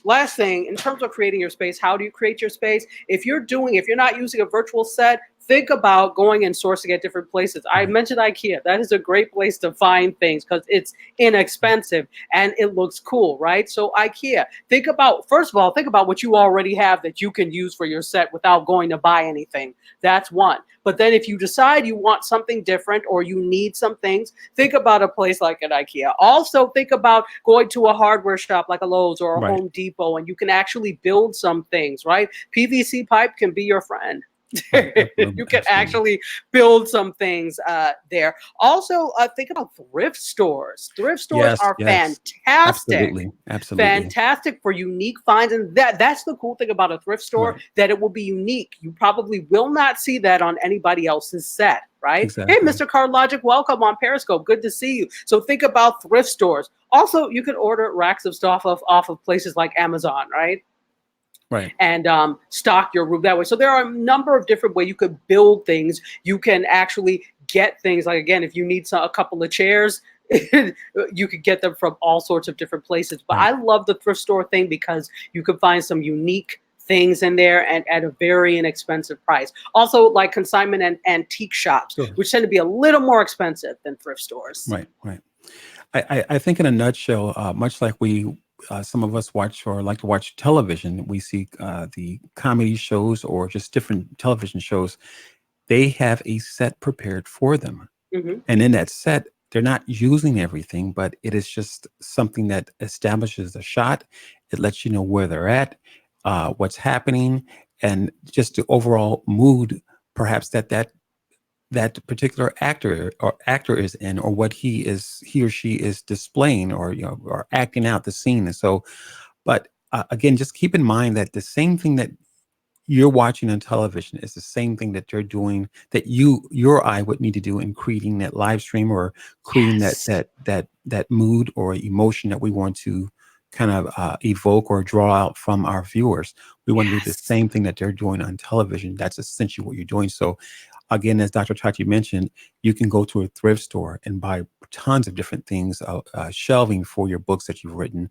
last thing, in terms of creating your space, how do you create your space? If you're not using a virtual set, think about going and sourcing at different places. I mentioned IKEA. That is a great place to find things because it's inexpensive and it looks cool, right? So IKEA, first of all, think about what you already have that you can use for your set without going to buy anything. That's one. But then if you decide you want something different or you need some things, think about a place like an IKEA. Also think about going to a hardware shop like a Lowe's or a Right. Home Depot, and you can actually build some things, right? PVC pipe can be your friend. You can actually build some things there. Also, think about thrift stores. Thrift stores are fantastic. Absolutely. Fantastic for unique finds. And that's the cool thing about a thrift store, Right. that it will be unique. You probably will not see that on anybody else's set, right? Exactly. Hey, Mr. CardLogic, welcome on Periscope. Good to see you. So think about thrift stores. Also, you can order racks of stuff off of places like Amazon, right? Right. And stock your room that way. So there are a number of different ways you could build things. You can actually get things like, again, if you need a couple of chairs, you could get them from all sorts of different places. But Right. I love the thrift store thing because you can find some unique things in there and at a very inexpensive price. Also, like consignment and antique shops, Sure. which tend to be a little more expensive than thrift stores. Right. Right. I think in a nutshell, much like some of us watch or like to watch television, we see the comedy shows or just different television shows. They have a set prepared for them. Hmm. And in that set, they're not using everything, but it is just something that establishes the shot. It lets you know where they're at, what's happening, and just the overall mood, perhaps that particular actor is in, or what he or she is displaying, or or acting out the scene. And so, but again, just keep in mind that the same thing that you're watching on television is the same thing that they're doing, that your eye would need to do in creating that live stream, or creating Yes. that mood or emotion that we want to kind of evoke or draw out from our viewers. We want to do the Yes. same thing that they're doing on television. That's essentially what you're doing. So again, as Dr. Tachi mentioned, you can go to a thrift store and buy tons of different things, shelving for your books that you've written,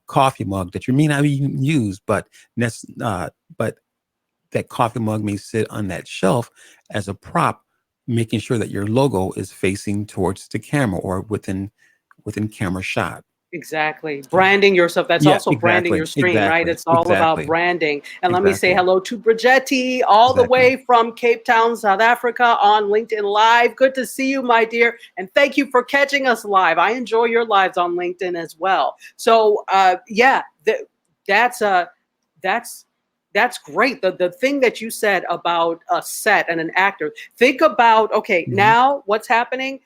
coffee mug that you may not even use, but that coffee mug may sit on that shelf as a prop, making sure that your logo is facing towards the camera or within camera shot. Exactly. So Branding yourself. That's yeah, also branding your exactly, stream, right? exactly, It's all about exactly, branding. And let me say exactly, hello to Brigetti, all the exactly. way from Cape Town, South Africa, on LinkedIn Live. Good to see you, my dear. And thank you for catching us live. I enjoy your lives on LinkedIn as well. So, yeah, that's that's that's great. The thing that you said about a set and an actor. Think about, okay, Mhm. now what's happening?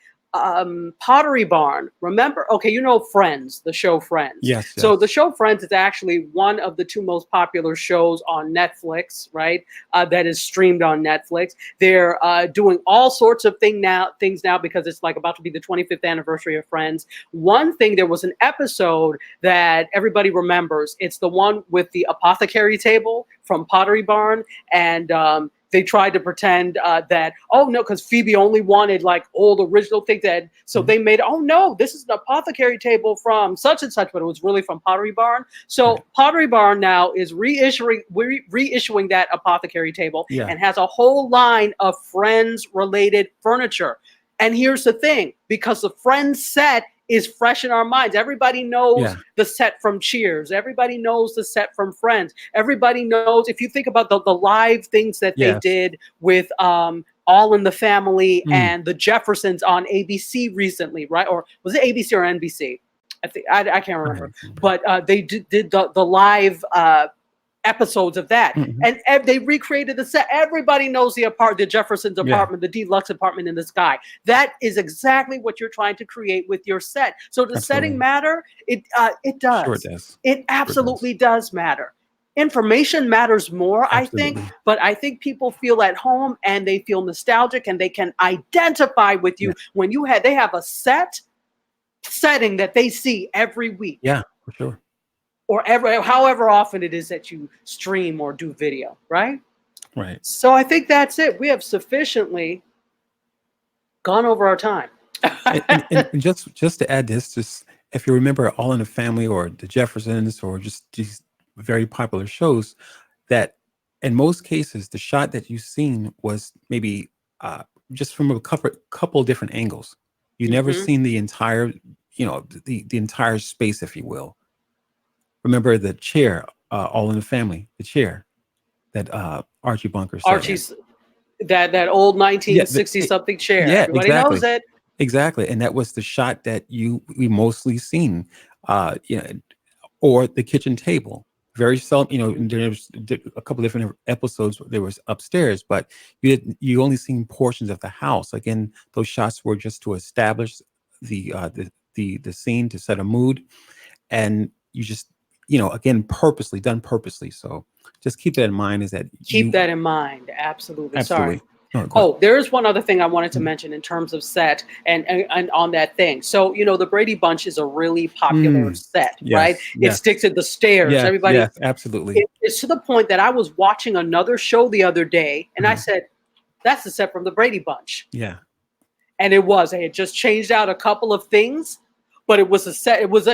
Pottery Barn. Remember? Okay, you know Friends, the show Friends. Yes, So the yes. show Friends is actually one of the two most popular shows on Netflix, right? That is streamed on Netflix. They're doing all sorts of things now because it's like about to be the 25th anniversary of Friends. One thing, there was an episode that everybody remembers. It's the one with the apothecary table from Pottery Barn, and they tried to pretend that, oh no, because Phoebe only wanted like old original things, that so Mhm. they made, oh no, this is an apothecary table from such and such, but it was really from Pottery Barn. Right. So Pottery Barn now is reissuing that apothecary table Yeah. and has a whole line of Friends related furniture. And here's the thing, because the Friends set is fresh in our minds. Everybody knows Yeah. the set from Cheers. Everybody knows the set from Friends. Everybody knows, if you think about the live things that they Yes. did with All in the Family Mm. and the Jeffersons on ABC recently, right? Or was it ABC or NBC? I can't I remember. don't remember. But they did the live episodes of that, Mhm. and they recreated the set. Everybody knows the Jefferson's Yeah. apartment, the deluxe apartment in the sky. That is exactly what you're trying to create with your set. So does setting Absolutely. matter? It Sure it does. does. It Sure it does. absolutely does matter. Information matters more, I think, Absolutely. but I think people feel at home and they feel nostalgic and they can identify with Yeah. you when they have a setting that they see every week, Yeah, for sure. or however often it is that you stream or do video, right? Right. So I think that's it. We have sufficiently gone over our time. And just to add this, just if you remember All in the Family or the Jeffersons or just these very popular shows, that in most cases the shot that you've seen was maybe uh, just from a couple different angles. You never Hmm. seen the entire, the entire space, if you will. Remember the chair, All in the Family, the chair that Archie Bunker sat in. Archie's that old Yeah, 1960 something chair. yeah, Everybody knows exactly. it. Exactly, and that was the shot that we mostly seen, you know, or the kitchen table. Very seldom, and there's a couple different episodes where there was upstairs, but you only seen portions of the house. Again, those shots were just to establish the scene, to set a mood, and you just, again, done purposely. So just keep that in mind. Is that Keep you that in mind. Absolutely. Sorry. absolutely. No, go ahead. Oh, there is one other thing I wanted to Mm. mention in terms of set and on that thing. So, the Brady Bunch is a really popular Mm. set, right? Yes, It yes, sticks to the stairs. yes, Everybody, yes, absolutely. it's to the point that I was watching another show the other day and I Uh-huh. said, that's the set from the Brady Bunch. Yeah. and they had just changed out a couple of things, but it was a set. It was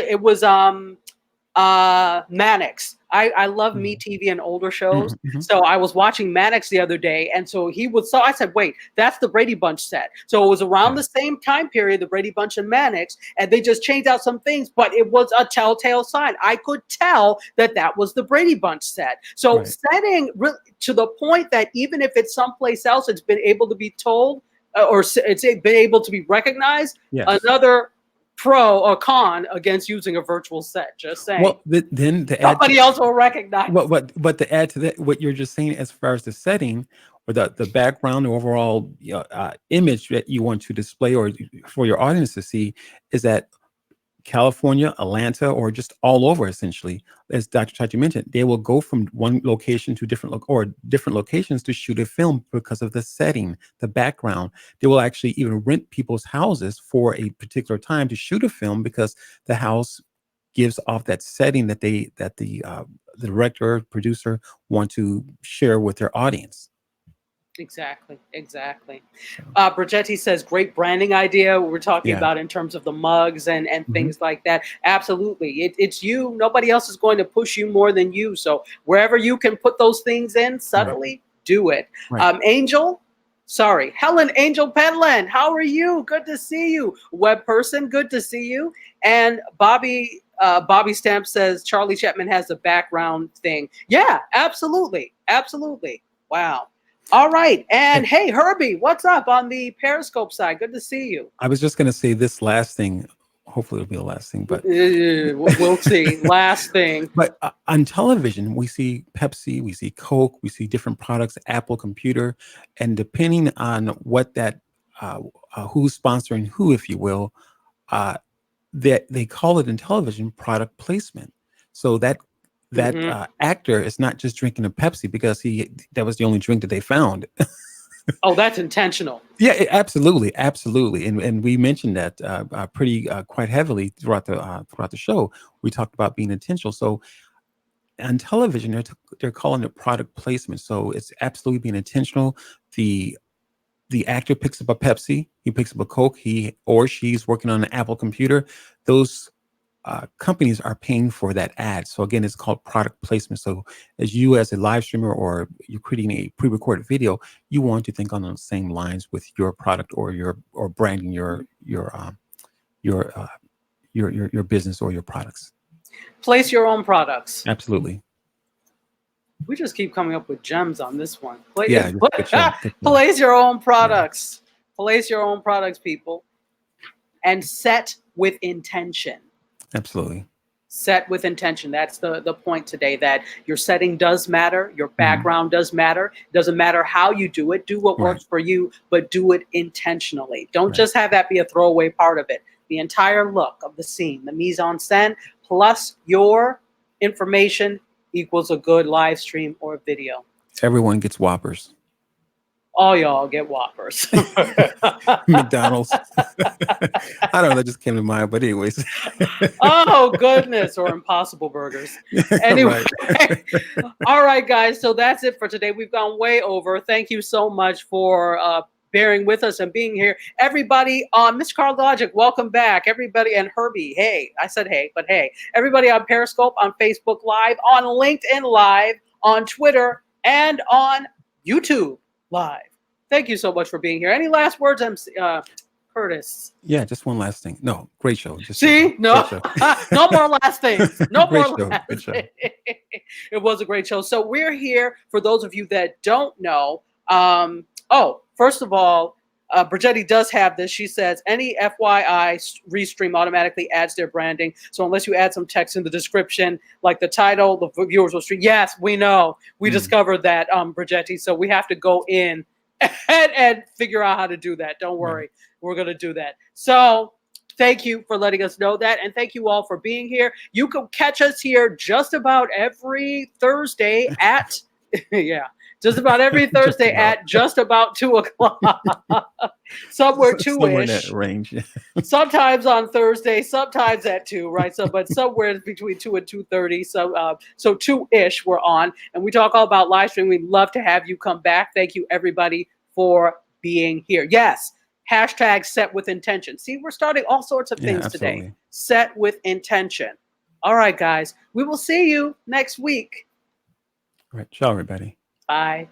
Mannix. I love Me TV and older shows. Mm-hmm. So I was watching Mannix the other day, and so I said, wait, that's the Brady Bunch set. So it was around the same time period, the Brady Bunch and Mannix, and they just changed out some things, but it was a telltale sign. I could tell that was the Brady Bunch set. So setting to the point that even if it's someplace else, it's been able to be told, or it's been able to be recognized. Another pro or con against using a virtual set. Just saying. Well, then somebody else will recognize. But to add to that, what you're just saying as far as the setting or the background, the overall image that you want to display or for your audience to see is that California, Atlanta, or just all over, essentially, as Dr. Chachi mentioned, they will go from one location to different locations to shoot a film because of the setting, the background. They will actually even rent people's houses for a particular time to shoot a film because the house gives off that setting that the director, producer want to share with their audience. Exactly. Brigetti says, great branding idea. We're talking about in terms of the mugs and things like that. Absolutely. It's you. Nobody else is going to push you more than you. So wherever you can put those things in subtly, do it. Helen Angel Penland, how are you? Good to see you. Web person, good to see you. And Bobby Stamp says Charlie Chapman has a background thing. Yeah, absolutely. Wow. All right. And hey, Herbie, what's up on the Periscope side? Good to see you. I was just going to say this last thing. Hopefully it'll be the last thing, but we'll see. Last thing. But on television, we see Pepsi, we see Coke, we see different products, Apple Computer, and depending on what that, who's sponsoring who, if you will, they call it in television product placement. So that actor is not just drinking a Pepsi because that was the only drink that they found. Oh, that's intentional. Yeah, absolutely. And we mentioned that quite heavily throughout the show. We talked about being intentional. So on television, they're calling it product placement. So it's absolutely being intentional. The actor picks up a Pepsi, he picks up a Coke, he or she's working on an Apple computer. Those companies are paying for that ad. So again, it's called product placement. So as a live streamer or you're creating a pre-recorded video, you want to think on the same lines with your product or branding your business or your products. Place your own products. Absolutely. We just keep coming up with gems on this one. Place your own products. Place your own products, people. And set with intention. Absolutely. Set with intention. That's the point today, that your setting does matter. Your background does matter. It doesn't matter how you do it. Do what works for you, but do it intentionally. Don't just have that be a throwaway part of it. The entire look of the scene, the mise en scène, plus your information equals a good live stream or video. Everyone gets Whoppers. All y'all get Whoppers. McDonald's. I don't know, that just came to mind, but anyways. Oh, goodness. Or Impossible Burgers. Anyway. All right, guys. So that's it for today. We've gone way over. Thank you so much for bearing with us and being here. Everybody on Mr. Carl Logic, welcome back. Everybody, and Herbie, hey. I said hey, but hey. Everybody on Periscope, on Facebook Live, on LinkedIn Live, on Twitter, and on YouTube Live. Thank you so much for being here. Any last words, Curtis? Yeah, just one last thing. No, great show. No more last things. No more last things. It was a great show. So we're here for those of you that don't know. First of all, Brigetti does have this. She says, any FYI restream automatically adds their branding. So unless you add some text in the description, like the title, the viewers will stream. Yes, we know. We discovered that, Brigetti. So we have to go in and figure out how to do that. Don't worry. We're going to do that. So thank you for letting us know that. And thank you all for being here. You can catch us here just about every Thursday at, just about every Thursday at just about 2 o'clock. Somewhere 2-ish. Somewhere in that range. Sometimes on Thursday, sometimes at 2, right? So, but somewhere between 2 and 2:30. So 2-ish we're on. And we talk all about live stream. We'd love to have you come back. Thank you, everybody, for being here. Yes, Hashtag set with intention. See, we're starting all sorts of Yeah, things today. absolutely. Set with intention. All right, guys. We will see you next week. All right. Ciao, everybody. Bye.